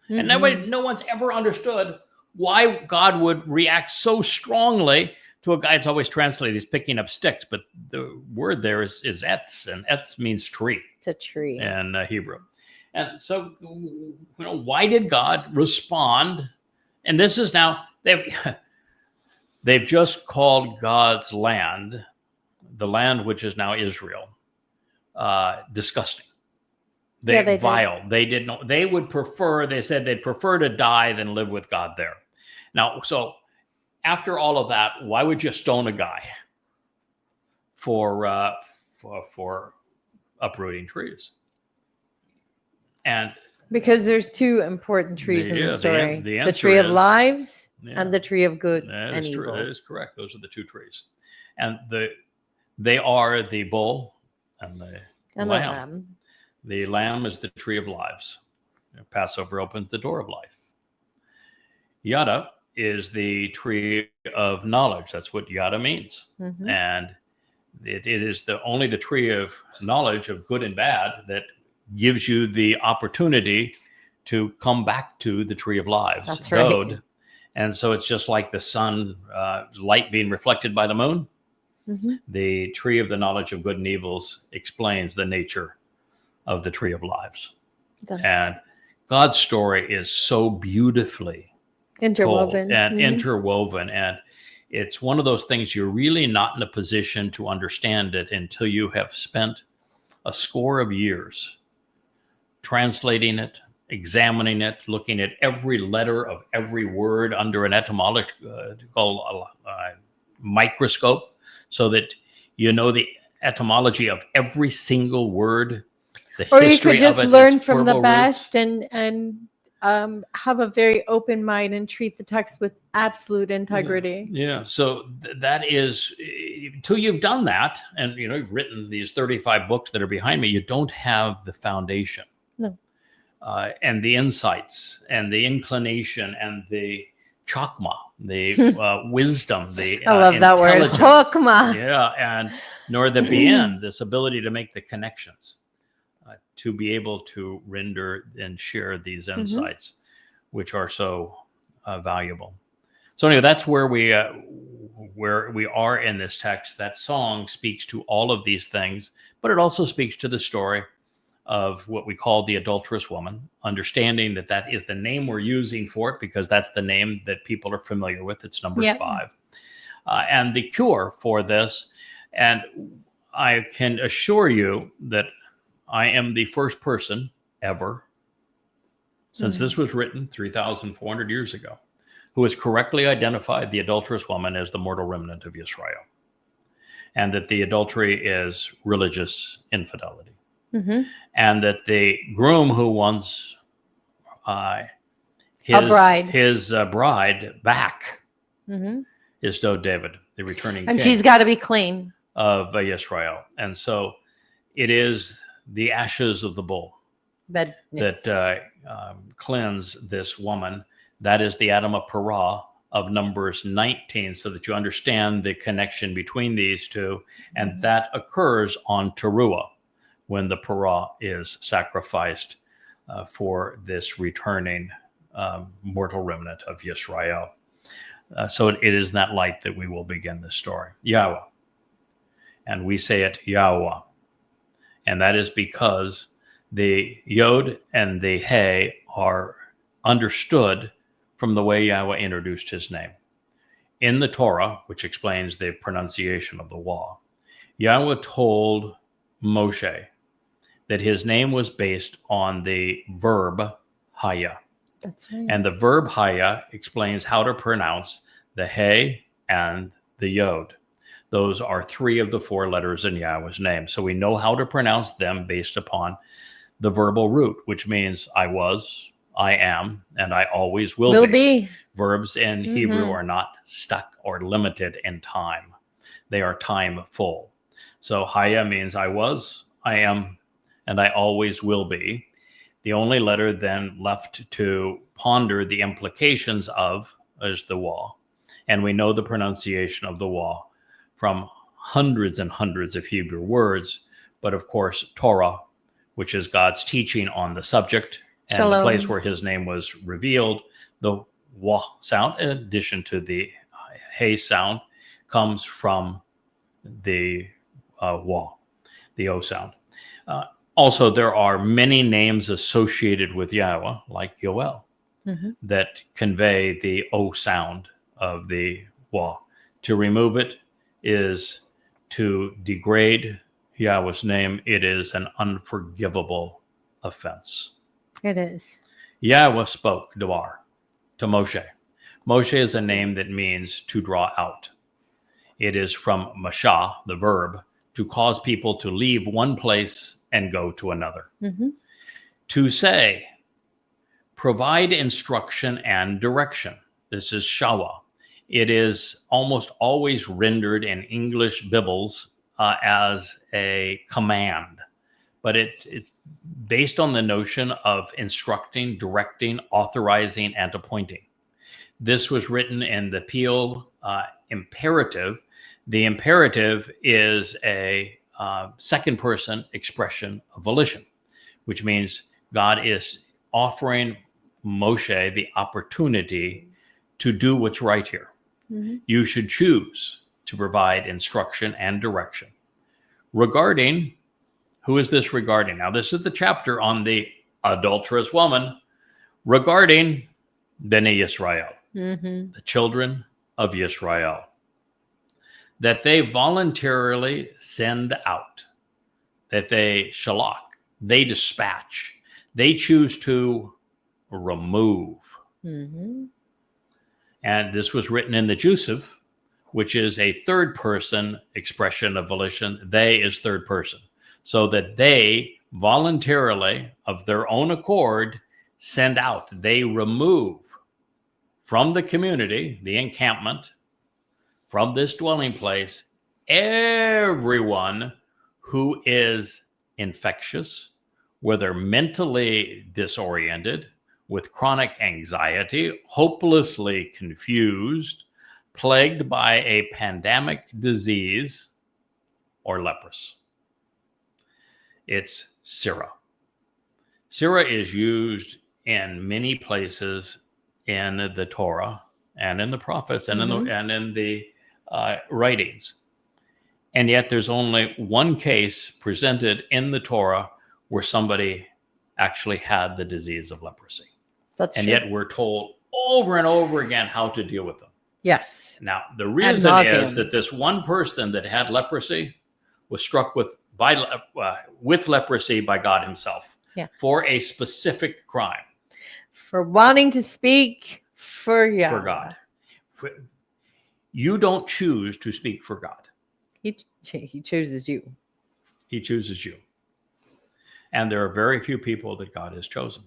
And no one's ever understood why God would react so strongly to a guy. It's always translated, he's picking up sticks, but the word there is etz, and etz means tree. It's a tree. In Hebrew. And so, why did God respond? And this is now, they've just called God's land, the land which is now Israel, disgusting. They vile. They didn't know. They would prefer, they said they'd prefer to die than live with God there. Now, so after all of that, why would you stone a guy for uprooting trees? And because there's two important trees in the story. The The tree of lives Yeah. and the tree of good That and is true. evil. That is correct. Those are the two trees. And they are the bull and the And the lamb. The lamb is the tree of lives. Passover opens the door of life. Yada is the tree of knowledge. That's what yada means. Mhm. And it is only the tree of knowledge of good and bad that gives you the opportunity to come back to the tree of lives. That's right. Dode. And so it's just like the sun, light being reflected by the moon. Mhm. The tree of the knowledge of good and evils explains the nature of the tree of lives. And God's story is so beautifully Interwoven. told and Mhm. interwoven. And it's one of those things you're really not in a position to understand it until you have spent a score of years translating it, examining it, looking at every letter of every word under an etymological microscope, so that you know the etymology of every single word. Or you could just learn from the verbal best and have a very open mind and treat the text with absolute integrity. Yeah. So that is, until you've done that, and you've written these 35 books that are behind me, you don't have the foundation. No. And the insights and the inclination and the chakma, the wisdom, the I love that word. intelligence. Chokma. Yeah, and nor the bien, this ability to make the connections, to be able to render and share these insights, which are so valuable. So anyway, that's where we are in this text. That song speaks to all of these things, but it also speaks to the story of what we call the adulterous woman, understanding that that is the name we're using for it because that's the name that people are familiar with. It's Numbers 5. And the cure for this, and I can assure you that I am the first person ever, since this was written 3,400 years ago, who has correctly identified the adulterous woman as the mortal remnant of Israel, and that the adultery is religious infidelity. And that the groom who wants his bride back is Dode David, the returning and king. she's got to be clean Of Israel. And so it is the ashes of the bull that cleanse this woman. That is the Adamah Parah of Numbers 19, so that you understand the connection between these two. And that occurs on Towrah, when the Parah is sacrificed for this returning mortal remnant of Yisrael. So it is in that light that we will begin this story. Yahowah. And we say it Yahowah. And that is because the Yod and the He are understood from the way Yahweh introduced his name. In the Torah, which explains the pronunciation of the Wah, Yahweh told Moshe that his name was based on the verb Haya. That's right. And the verb Haya explains how to pronounce the He and the Yod. Those are 3 of the 4 letters in Yahweh's name. So we know how to pronounce them based upon the verbal root, which means I was, I am, and I always will Will be. be. Verbs in Hebrew Mhm. are not stuck or limited in time. They are time full. So haya means I was, I am, and I always will be. The only letter then left to ponder the implications of is the wa. And we know the pronunciation of the wa from hundreds and hundreds of Hebrew words. But of course, Torah, which is God's teaching on the subject and the Shalom. place where his name was revealed, the wa sound, in addition to the hey sound, comes from the wa, the o sound. Also, there are many names associated with Yahweh, like Yoel, Mhm. that convey the o sound of the wa. To remove it is to degrade Yahweh's name. It is an unforgivable offense. It is. Yahweh spoke Dwar to Moshe. Moshe is a name that means to draw out. It is from mashah, the verb, to cause people to leave one place and go to another. Mm-hmm. To say, provide instruction and direction. This is shawah. It is almost always rendered in English Bibles as a command, but it based on the notion of instructing, directing, authorizing, and appointing. This was written in the Peel imperative. The imperative is a second person expression of volition, which means God is offering Moshe the opportunity to do what's right here. Mm-hmm. You should choose to provide instruction and direction. Regarding, who is this regarding? Now, this is the chapter on the adulterous woman regarding Bnei Yisrael, Mm-hmm. the children of Yisrael, that they voluntarily send out, that they shalach, they dispatch, they choose to remove. Mm-hmm. And this was written in the Jusiv, which is a third person expression of volition. They is third person. So that they voluntarily, of their own accord, send out. They remove from the community, the encampment, from this dwelling place, everyone who is infectious, whether mentally disoriented, with chronic anxiety, hopelessly confused, plagued by a pandemic disease, or leprous. It's Sirah. Sirah is used in many places in the Torah and in the prophets and in the writings. And yet there's only one case presented in the Torah where somebody actually had the disease of leprosy. That's and true. yet we're told over and over again how to deal with them. Yes. Now, the reason nauseam. is that this one person that had leprosy was struck with leprosy by God himself for a specific crime. For wanting to speak for Yahweh. For God. You don't choose to speak for God. He chooses you. He chooses you. And there are very few people that God has chosen.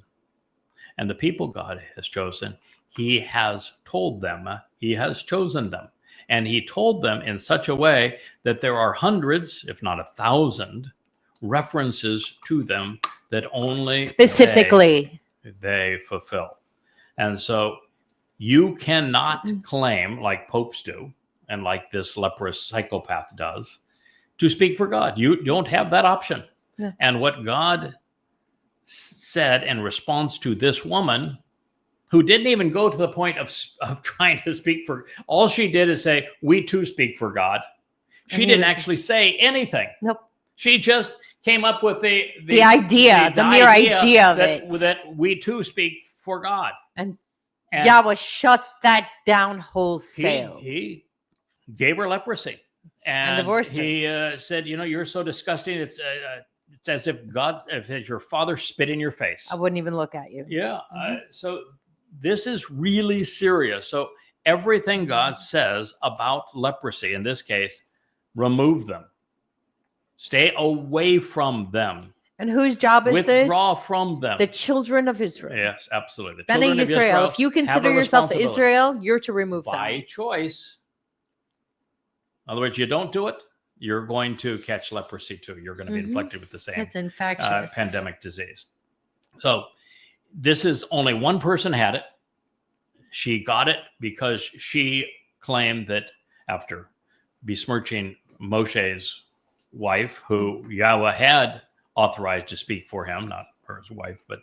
And the people God has chosen, he has told them, he has chosen them. And he told them in such a way that there are hundreds, if not 1,000, references to them that only specifically they fulfill. And so you cannot claim, like popes do, and like this leprous psychopath does, to speak for God. You don't have that option. Yeah. And what God said in response to this woman, who didn't even go to the point of trying to speak for, all she did is say, we too speak for God. She didn't actually say anything. Nope. She just came up with the idea, the mere idea of it. That we too speak for God. And Yahweh shut that down wholesale. He gave her leprosy. And divorced her. He said, you're so disgusting. It's as if if your father spit in your face. I wouldn't even look at you. Yeah. So this is really serious. So everything God says about leprosy, in this case, remove them. Stay away from them. And whose job is Withdraw this? from them. The children of Israel. Yes, absolutely. The Bene children of Yisrael. Israel If you have consider a yourself responsibility Israel, you're to remove by them. choice. In other words, you don't do it, you're going to catch leprosy too. You're going to be infected with the same It's infectious. pandemic disease. So this is only one person had it. She got it because she claimed that after besmirching Moshe's wife, who Yahweh had authorized to speak for him, not her as wife, but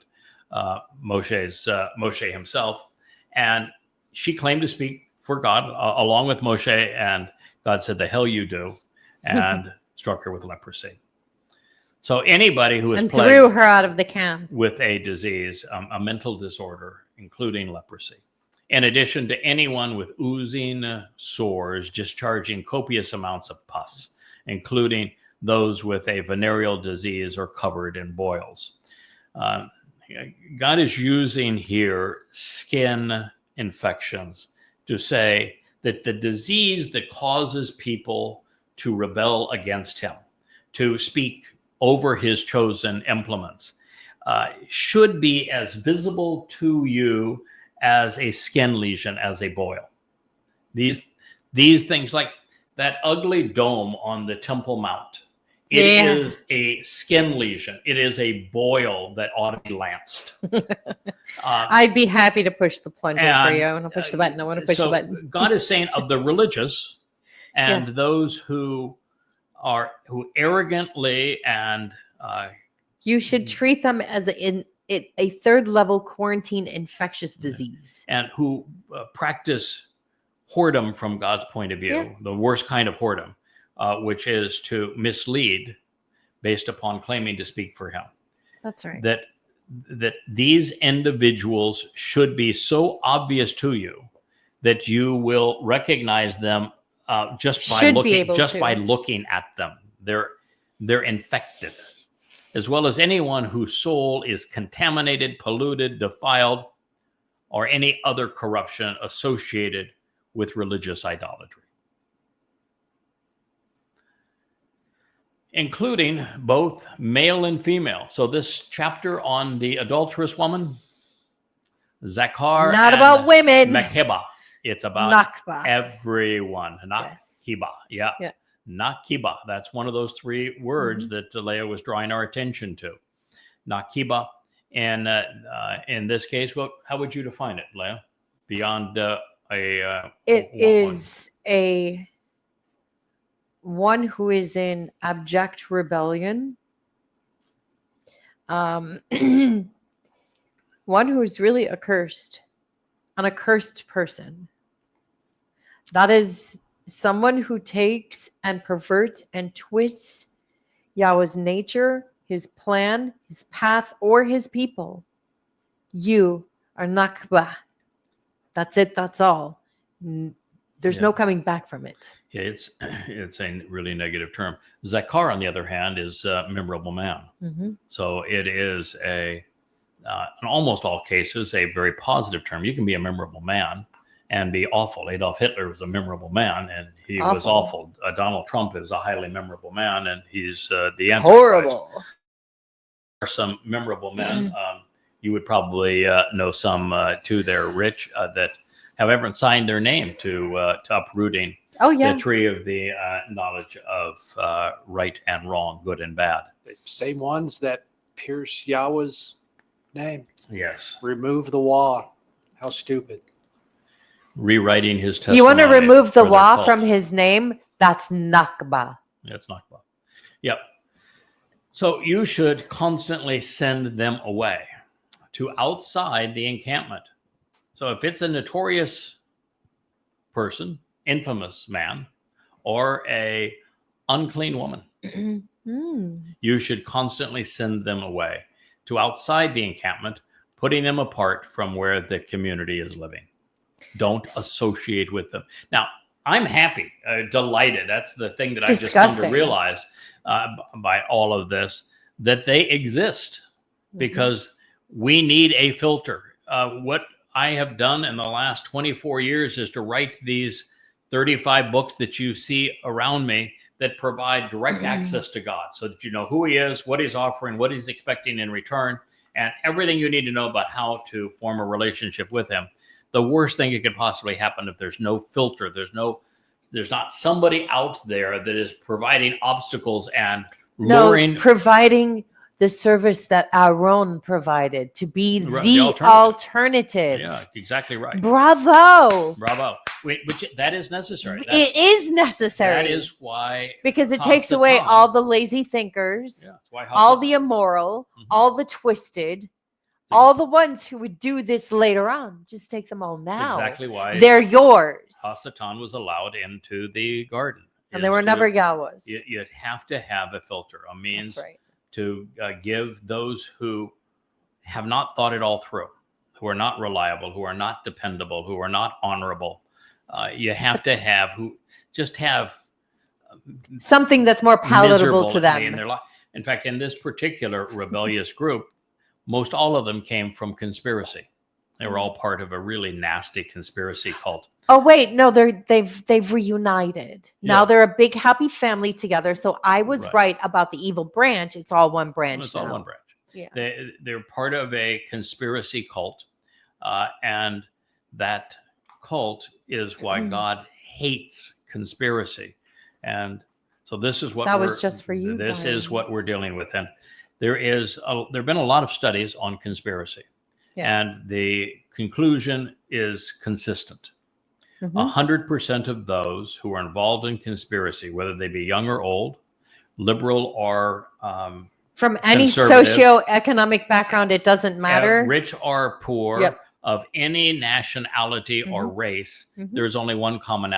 Moshe himself. And she claimed to speak for God along with Moshe, and God said, "The hell you do," and struck her with leprosy. So anybody who is and plagued threw her out of the camp with a disease, a mental disorder, including leprosy, in addition to anyone with oozing sores, discharging copious amounts of pus, including those with a venereal disease or covered in boils. God is using here skin infections to say that the disease that causes people to rebel against him, to speak over his chosen implements, should be as visible to you as a skin lesion, as a boil. These things, like that ugly dome on the Temple Mount, it is a skin lesion. It is a boil that ought to be lanced. I'd be happy to push the plunger for you. I want to push the button. I want to push the button. God is saying of the religious and those who arrogantly and you should treat them as a third level quarantine infectious disease. And who practice whoredom from God's point of view, the worst kind of whoredom, which is to mislead based upon claiming to speak for him. That's right. That these individuals should be so obvious to you that you will recognize them just by looking at them. They're infected, as well as anyone whose soul is contaminated, polluted, defiled, or any other corruption associated with religious idolatry, including both male and female. So this chapter on the adulterous woman, Zakar, not about women. Makeba. It's about Nakba. everyone. Nakiba. Yeah. Nakiba. That's one of those three words that Leah was drawing our attention to. Nakiba. And in this case, how would you define it, Leah? Beyond it is a one who is in abject rebellion. One who is really accursed, an accursed person. That is someone who takes and perverts and twists Yahweh's nature, his plan, his path, or his people. You are Nakba. That's it. That's all. There's no coming back from it. Yeah, it's a really negative term. Zakar, on the other hand, is a memorable man. So it is in almost all cases, a very positive term. You can be a memorable man and be awful. Adolf Hitler was a memorable man, and he was awful. Donald Trump is a highly memorable man, and he's the Antichrist. Horrible. There are some memorable men. You would probably know some too. They're rich that have ever signed their name to uprooting the tree of the knowledge of right and wrong, good and bad. The same ones that pierce Yahweh's name. Yes. Remove the Wah. How stupid. Rewriting his testimony. You want to remove the Wah from his name? That's Nakba. That's Nakba. Yep. So you should constantly send them away to outside the encampment. So if it's a notorious person, infamous man, or a unclean woman, you should constantly send them away to outside the encampment, putting them apart from where the community is living. Don't associate with them. Now, I'm happy, delighted. That's the thing that I've just come to realize by all of this, that they exist, because we need a filter. What I have done in the last 24 years is to write these 35 books that you see around me that provide direct access to God, so that you know who he is, what he's offering, what he's expecting in return, and everything you need to know about how to form a relationship with him. The worst thing that could possibly happen if there's no filter, there's not somebody out there that is providing obstacles and luring. No, providing the service that Aaron provided to be the alternative. Yeah, exactly right. Bravo. Which that is necessary. It is necessary. That is why, because it takes away all the lazy thinkers, all the immoral, all the twisted, all the ones who would do this later on. Just take them all now. That's exactly why they're yours. Hasatan was allowed into the garden. And they were never Yahweh's. You'd have to have a filter, a means to give those who have not thought it all through, who are not reliable, who are not dependable, who are not honorable. You have to have something that's more palatable to them. In their life. In fact, in this particular rebellious group, most all of them came from conspiracy. They were all part of a really nasty conspiracy cult. Oh wait, no, they've reunited. Now they're a big happy family together. So I was right about the evil branch. It's all one branch. It's all one branch. Yeah, they're part of a conspiracy cult, and that cult is why God hates conspiracy. And so this is what that was just for you. This is what we're dealing with, and there have been a lot of studies on conspiracy. Yes. And the conclusion is consistent. 100% of those who are involved in conspiracy, whether they be young or old, liberal or from any socioeconomic background, it doesn't matter. Rich or poor, of any nationality or race, there's only one common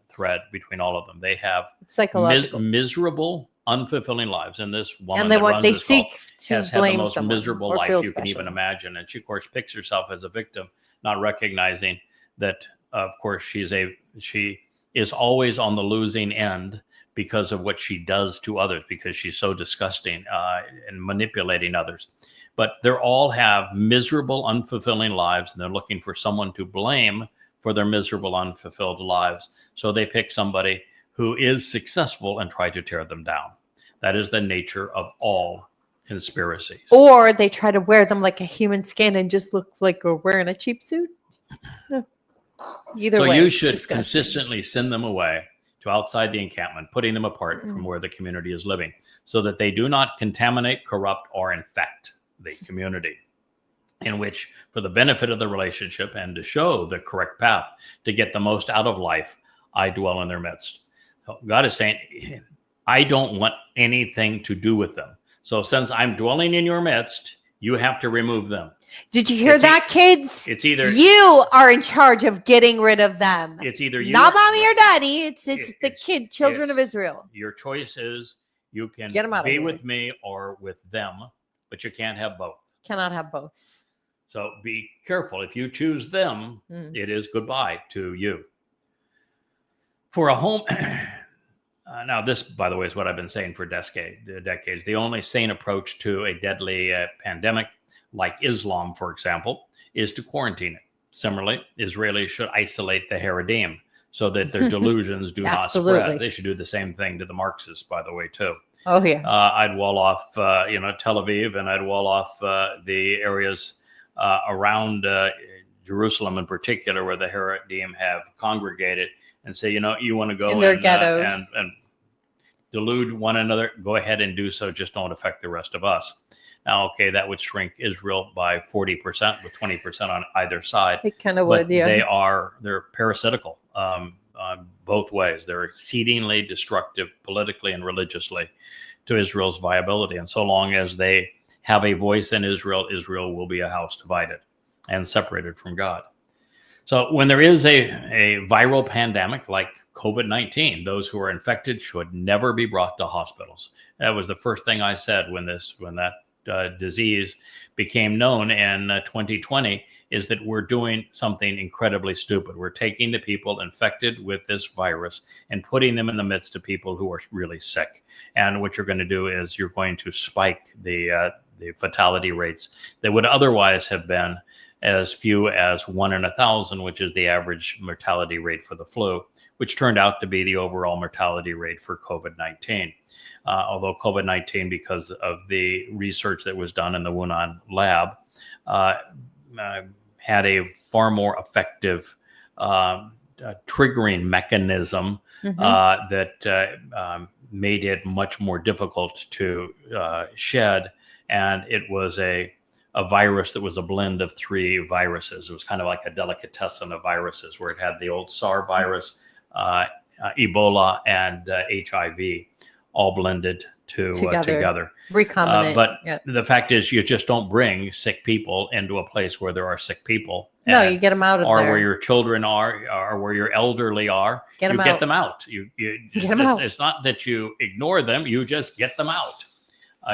thread between all of them. They have psychological miserable, unfulfilling lives. And this woman they seek to has blame had the most someone miserable life you can even imagine. And she, of course, picks herself as a victim, not recognizing that, of course, she is always on the losing end because of what she does to others, because she's so disgusting and manipulating others. But they all have miserable, unfulfilling lives, and they're looking for someone to blame for their miserable, unfulfilled lives. So they pick somebody who is successful and try to tear them down. That is the nature of all conspiracies. Or they try to wear them like a human skin and just look like we're wearing a cheap suit. Either way. So you should consistently send them away to outside the encampment, putting them apart from where the community is living, so that they do not contaminate, corrupt, or infect the community, in which, for the benefit of the relationship and to show the correct path to get the most out of life, I dwell in their midst. So God is saying, I don't want anything to do with them. So since I'm dwelling in your midst, you have to remove them. Did you hear that, kids? It's either you are in charge of getting rid of them. It's either you, not mommy or daddy. It's the children of Israel. Your choice is you can get them out be with me or with them, but you can't have both. Cannot have both. So be careful. If you choose them, it is goodbye to you. For a home, now this, by the way, is what I've been saying for decades. The only sane approach to a deadly pandemic, like Islam, for example, is to quarantine it. Similarly, Israelis should isolate the Haredim so that their delusions do not spread. They should do the same thing to the Marxists, by the way, too. Oh, yeah. I'd wall off, Tel Aviv, and I'd wall off the areas around Jerusalem in particular, where the Haredim have congregated, and say, you want to go in their ghettos and delude one another, go ahead and do so. Just don't affect the rest of us. Now, okay, that would shrink Israel by 40%, with 20% on either side. It kind of would, yeah. They're parasitical on both ways. They're exceedingly destructive politically and religiously to Israel's viability. And so long as they have a voice in Israel, Israel will be a house divided and separated from God. So when there is a viral pandemic like COVID-19, those who are infected should never be brought to hospitals. That was the first thing I said when that disease became known in 2020, is that we're doing something incredibly stupid. We're taking the people infected with this virus and putting them in the midst of people who are really sick. And what you're going to do is you're going to spike the fatality rates that would otherwise have been as few as 1 in 1,000, which is the average mortality rate for the flu, which turned out to be the overall mortality rate for COVID-19. Although COVID-19, because of the research that was done in the Wuhan lab, had a far more effective triggering mechanism that made it much more difficult to shed. And it was a virus that was a blend of 3 viruses. It was kind of like a delicatessen of viruses, where it had the old SARS virus, Ebola, and HIV all blended together. Recombinant. But the fact is, you just don't bring sick people into a place where there are sick people. No, you get them out of or there. Or where your children are, or where your elderly are. Get Get them out. You get them out. It's not that you ignore them. You just get them out.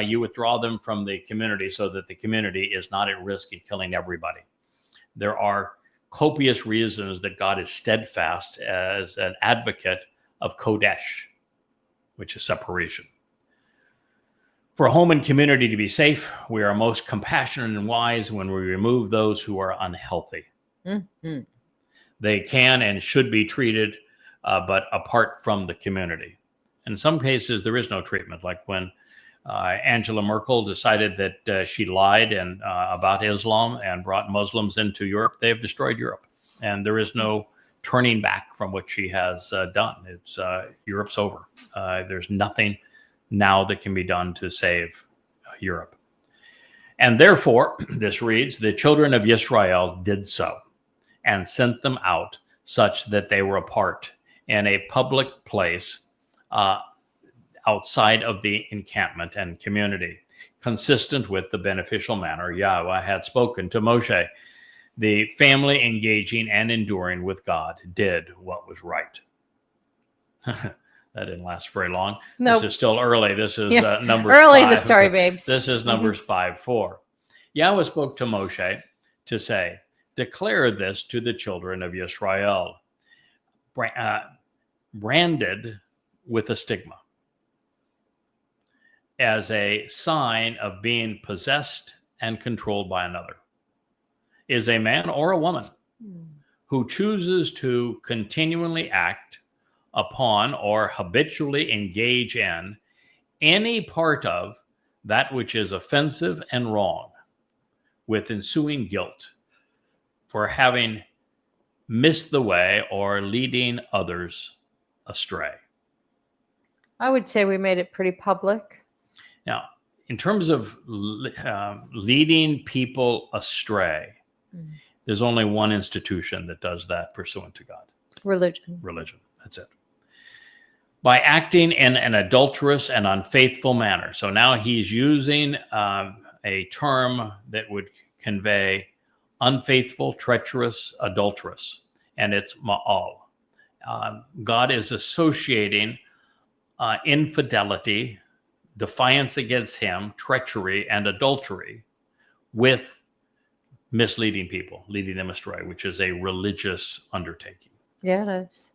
You withdraw them from the community so that the community is not at risk of killing everybody. There are copious reasons that God is steadfast as an advocate of Kodesh, which is separation. For home and community to be safe, we are most compassionate and wise when we remove those who are unhealthy. Mm-hmm. They can and should be treated, but apart from the community. In some cases, there is no treatment, like when Angela Merkel decided that she lied about Islam and brought Muslims into Europe. They have destroyed Europe, and there is no turning back from what she has done. It's Europe's over. There's nothing now that can be done to save Europe. And therefore, this reads, the children of Israel did so and sent them out such that they were apart in a public place outside of the encampment and community, consistent with the beneficial manner Yahweh had spoken to Moshe. The family engaging and enduring with God did what was right. That didn't last very long. Nope. This is still early. This is Numbers early 5. in the story, babes. This is Numbers 5:4. Yahweh spoke to Moshe to say, declare this to the children of Israel, branded with a stigma, as a sign of being possessed and controlled by another, is a man or a woman who chooses to continually act upon or habitually engage in any part of that which is offensive and wrong, with ensuing guilt for having missed the way or leading others astray. I would say we made it pretty public. Now, in terms of leading people astray, there's only one institution that does that pursuant to God. Religion. That's it. By acting in an adulterous and unfaithful manner. So now he's using a term that would convey unfaithful, treacherous, adulterous, and it's ma'al. God is associating infidelity, defiance against him, treachery, and adultery with misleading people, leading them astray, which is a religious undertaking. Yeah, it is.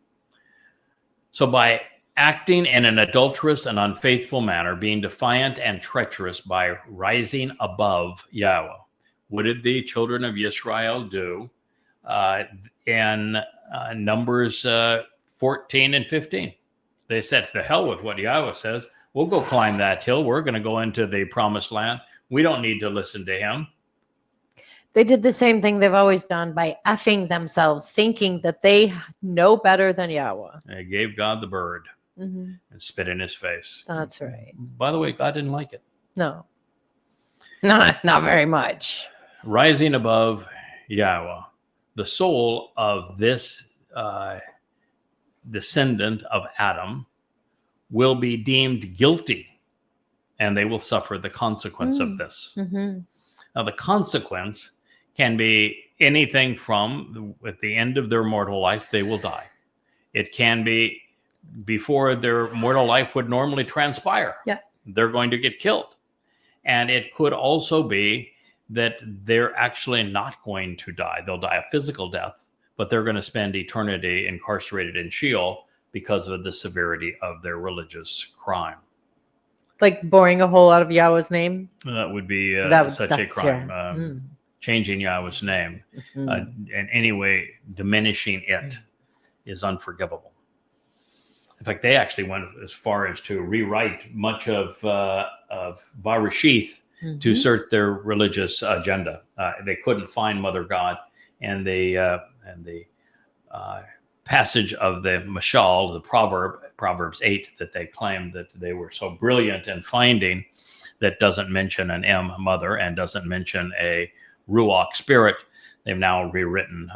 So by acting in an adulterous and unfaithful manner, being defiant and treacherous by rising above Yahweh, what did the children of Israel do in Numbers 14 and 15? They said, to hell with what Yahweh says. We'll go climb that hill. We're going to go into the promised land. We don't need to listen to him. They did the same thing they've always done by effing themselves, thinking that they know better than Yahweh. They gave God the bird and spit in his face. That's right. By the way, God didn't like it. No, not very much. Rising above Yahweh, the soul of this descendant of Adam will be deemed guilty, and they will suffer the consequence of this. Now, the consequence can be anything from at the end of their mortal life, they will die. It can be before their mortal life would normally transpire. Yeah. They're going to get killed. And it could also be that they're actually not going to die. They'll die a physical death, but they're going to spend eternity incarcerated in Sheol because of the severity of their religious crime. Like boring a hole out of Yahweh's name? That would be such a crime. changing Yahweh's name in any way diminishing it is unforgivable. In fact, they actually went as far as to rewrite much of Bereshith to suit their religious agenda. They couldn't find Mother God, and the passage of the Mashal, the Proverbs 8, that they claimed that they were so brilliant in finding, that doesn't mention an M, mother, and doesn't mention a Ruach, spirit. They've now rewritten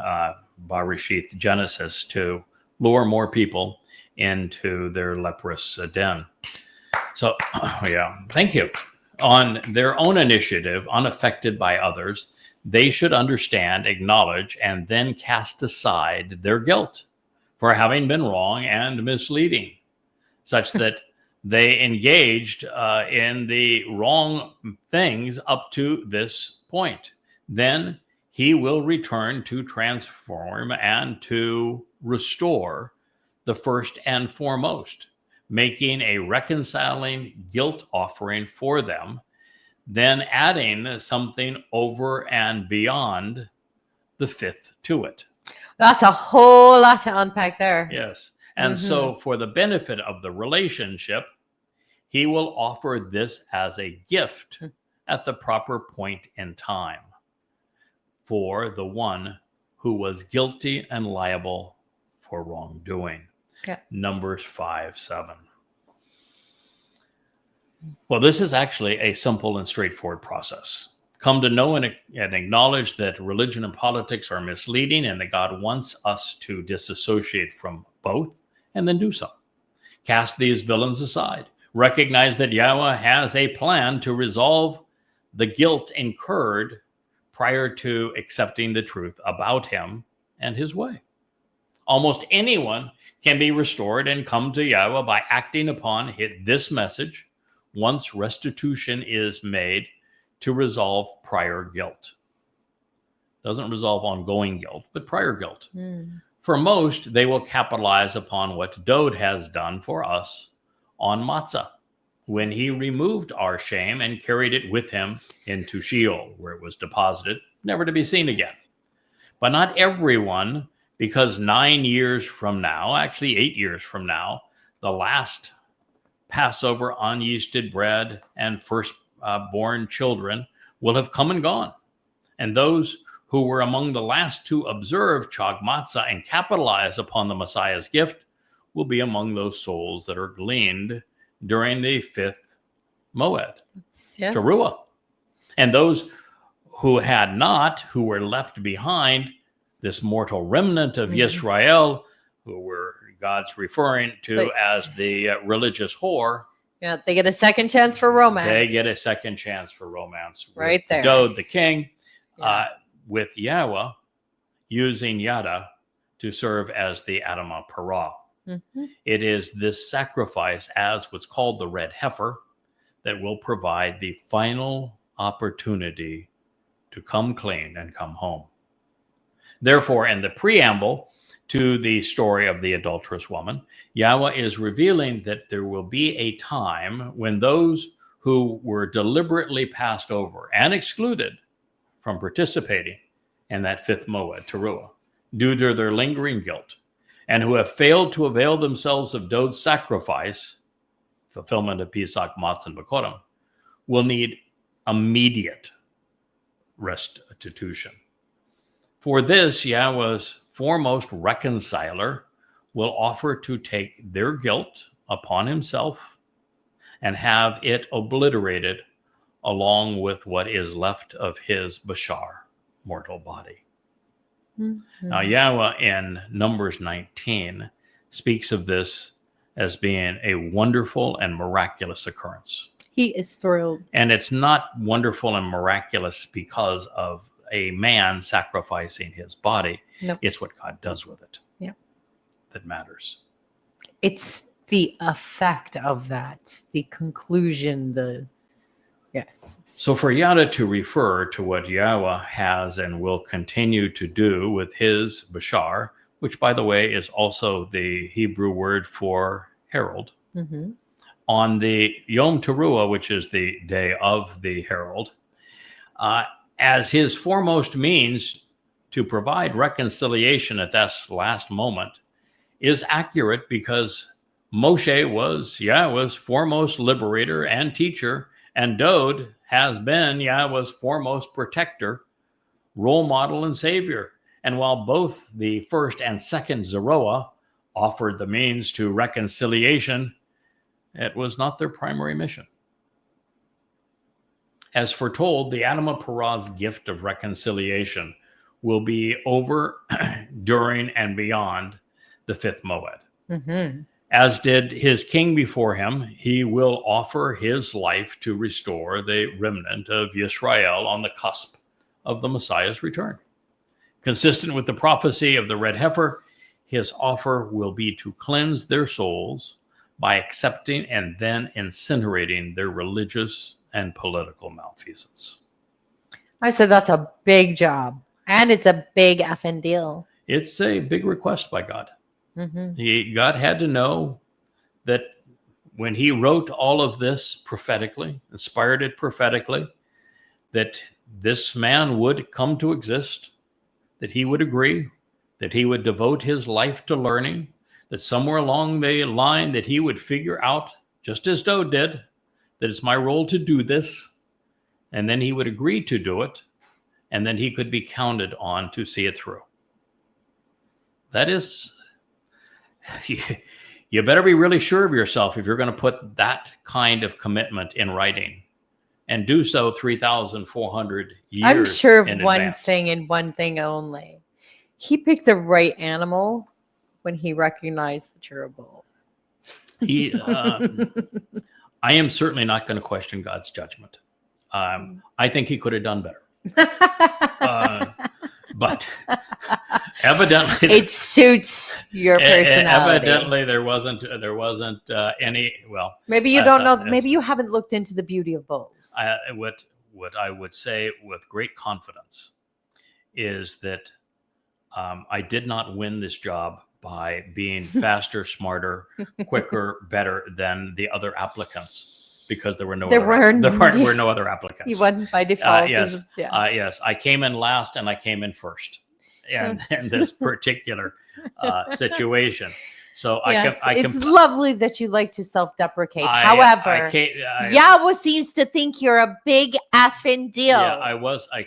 Bereshith, Genesis, to lure more people into their leprous den. So, yeah, thank you. On their own initiative, unaffected by others, they should understand, acknowledge, and then cast aside their guilt for having been wrong and misleading, such that they engaged in the wrong things up to this point. Then he will return to transform and to restore the first and foremost, making a reconciling guilt offering for them, then adding something over and beyond the fifth to it. That's a whole lot to unpack there. Yes. And so for the benefit of the relationship, he will offer this as a gift at the proper point in time for the one who was guilty and liable for wrongdoing. Yeah. Numbers 5:7. Well, this is actually a simple and straightforward process. Come to know and acknowledge that religion and politics are misleading and that God wants us to disassociate from both, and then do so. Cast these villains aside. Recognize that Yahweh has a plan to resolve the guilt incurred prior to accepting the truth about him and his way. Almost anyone can be restored and come to Yahweh by acting upon this message once restitution is made to resolve prior guilt. Doesn't resolve ongoing guilt, but prior guilt. For most, they will capitalize upon what Dode has done for us on Matzah, when he removed our shame and carried it with him into Sheol, where it was deposited, never to be seen again. But not everyone, because 9 years from now, actually 8 years from now, the last Passover unyeasted bread and firstborn children will have come and gone. And those who were among the last to observe Chag Matzah and capitalize upon the Messiah's gift will be among those souls that are gleaned during the fifth Moed, Towrah. And those who had not, who were left behind, this mortal remnant of Yisrael, who were God's referring to as the religious whore. Yeah, they get a second chance for romance. They get a second chance for romance. Right there. Dode, the king, with Yahweh using Yada to serve as the Adamah Parah. It is this sacrifice, as what's called the red heifer, that will provide the final opportunity to come clean and come home. Therefore, in the preamble to the story of the adulterous woman, Yahweh is revealing that there will be a time when those who were deliberately passed over and excluded from participating in that fifth Moed, Towrah, due to their lingering guilt, and who have failed to avail themselves of Dode's sacrifice, fulfillment of Pesach, Matzah, and Bekorim, will need immediate restitution. For this, Yahweh's foremost reconciler will offer to take their guilt upon himself and have it obliterated along with what is left of his Bashar, mortal body. Now, Yahweh in Numbers 19 speaks of this as being a wonderful and miraculous occurrence. He is thrilled. And it's not wonderful and miraculous because of a man sacrificing his body. Nope. It's what God does with it that matters. It's the effect of that, the conclusion, yes. So for Yada to refer to what Yahweh has and will continue to do with his Bashar, which, by the way, is also the Hebrew word for herald, on the Yom Teruah, which is the day of the herald, as his foremost means to provide reconciliation at that last moment is accurate, because Moshe was Yahweh's foremost liberator and teacher, and Dod has been Yahweh's foremost protector, role model, and savior. And while both the first and second Zeroah offered the means to reconciliation, it was not their primary mission. As foretold, the Adamah Parah's gift of reconciliation will be over during and beyond the fifth Moed. Mm-hmm. As did his king before him, he will offer his life to restore the remnant of Yisrael on the cusp of the Messiah's return. Consistent with the prophecy of the red heifer, his offer will be to cleanse their souls by accepting and then incinerating their religious and political malfeasance. I said that's a big job, and it's a big effing deal. It's a big request by God. Mm-hmm. God had to know that when he wrote all of this prophetically, inspired it prophetically, that this man would come to exist, that he would agree, that he would devote his life to learning, that somewhere along the line that he would figure out, just as Dod did, that it's my role to do this, and then he would agree to do it, and then he could be counted on to see it through. That is, you better be really sure of yourself if you're going to put that kind of commitment in writing, and do so 3,400 years. I'm sure of in one advance. thing and one thing only. He picked the right animal when he recognized the cherubim. I am certainly not going to question God's judgment. I think he could have done better. But evidently, it suits your personality. Evidently, there wasn't any. Well, maybe you don't know. Maybe you haven't looked into the beauty of bulls. What I would say with great confidence is that I did not win this job by being faster, smarter, quicker, better than the other applicants, because there were no other applicants. You won by default. Yes. Yes. I came in last and I came in first in this particular situation. So it's lovely that you like to self-deprecate. However, Yahweh seems to think you're a big effing deal. Yeah, I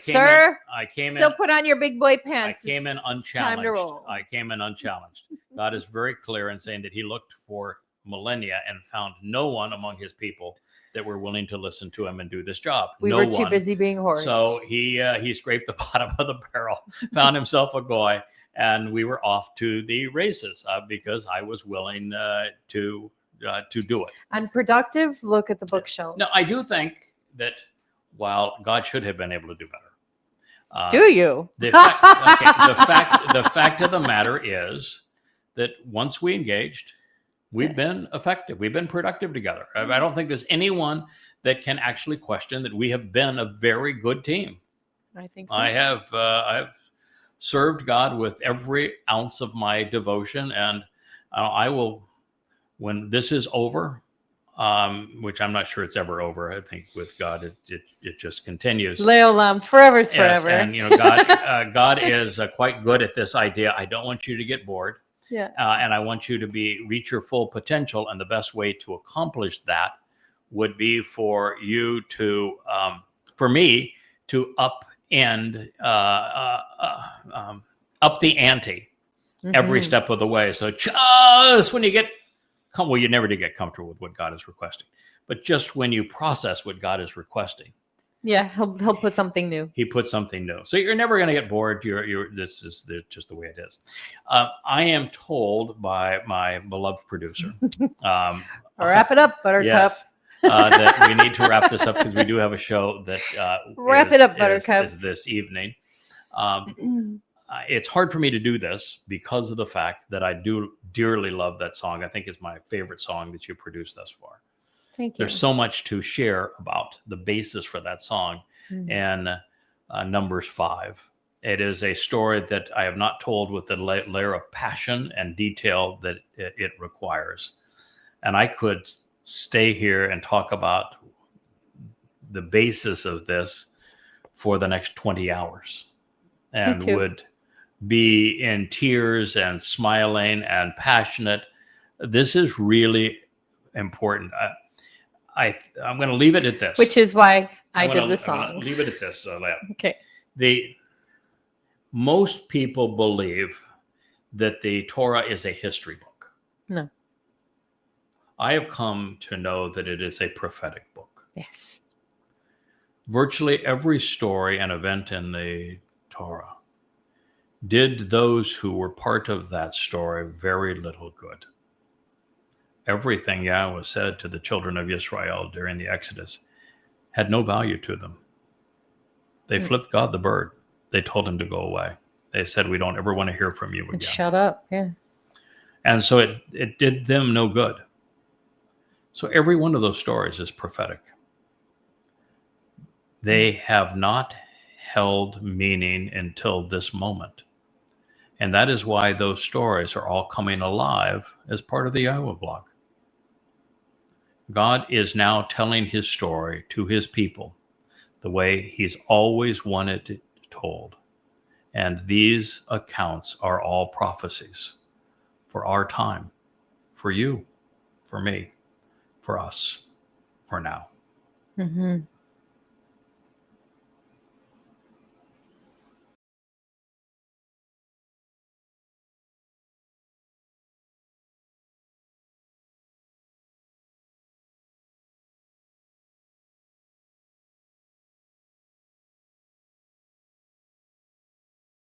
came in. So put on your big boy pants. I came in unchallenged. Time to roll. I came in unchallenged. God is very clear in saying that he looked for millennia and found no one among his people that were willing to listen to him and do this job. We were too busy being hoarse. So he scraped the bottom of the barrel, found himself a goy, and we were off to the races because I was willing to do it. Unproductive? Look at the bookshelf. No, I do think that while God should have been able to do better. Do you? The fact of the matter is that once we engaged, we've been effective. We've been productive together. I don't think there's anyone that can actually question that we have been a very good team. I think so. I've served God with every ounce of my devotion, and I will, when this is over, which I'm not sure it's ever over. I think with God, it just continues. Leolam, forever's forever. And God is quite good at this idea. I don't want you to get bored. Yeah. And I want you to reach your full potential. And the best way to accomplish that would be for you to, for me to up the ante every step of the way. So just when you you never do get comfortable with what God is requesting, but just when you process what God is requesting. Yeah, he'll put something new. He put something new. So you're never going to get bored. This is just the way it is. I am told by my beloved producer. Wrap it up, Buttercup. Yes, that we need to wrap this up because we do have a show that wrap it up, Buttercup. Is this evening. It's hard for me to do this because of the fact that I do dearly love that song. I think it's my favorite song that you produced thus far. Thank you. There's so much to share about the basis for that song in Numbers 5. It is a story that I have not told with the layer of passion and detail that it requires. And I could stay here and talk about the basis of this for the next 20 hours Me and too. would be in tears and smiling and passionate. This is really important. I'm going to leave it at this. Which is why I I'm did gonna- the I'm gonna song. leave it at this, Leah. Okay. Most people believe that the Torah is a history book. No. I have come to know that it is a prophetic book. Yes. Virtually every story and event in the Torah did those who were part of that story very little good. Everything Yahweh said to the children of Israel during the Exodus had no value to them. They flipped God the bird. They told him to go away. They said, we don't ever want to hear from you And again. shut up. Yeah. And so it did them no good. So every one of those stories is prophetic. They have not held meaning until this moment. And that is why those stories are all coming alive as part of the YAHOWAH blog. God is now telling his story to his people the way he's always wanted it told. And these accounts are all prophecies for our time, for you, for me, for us, for now. Mm-hmm.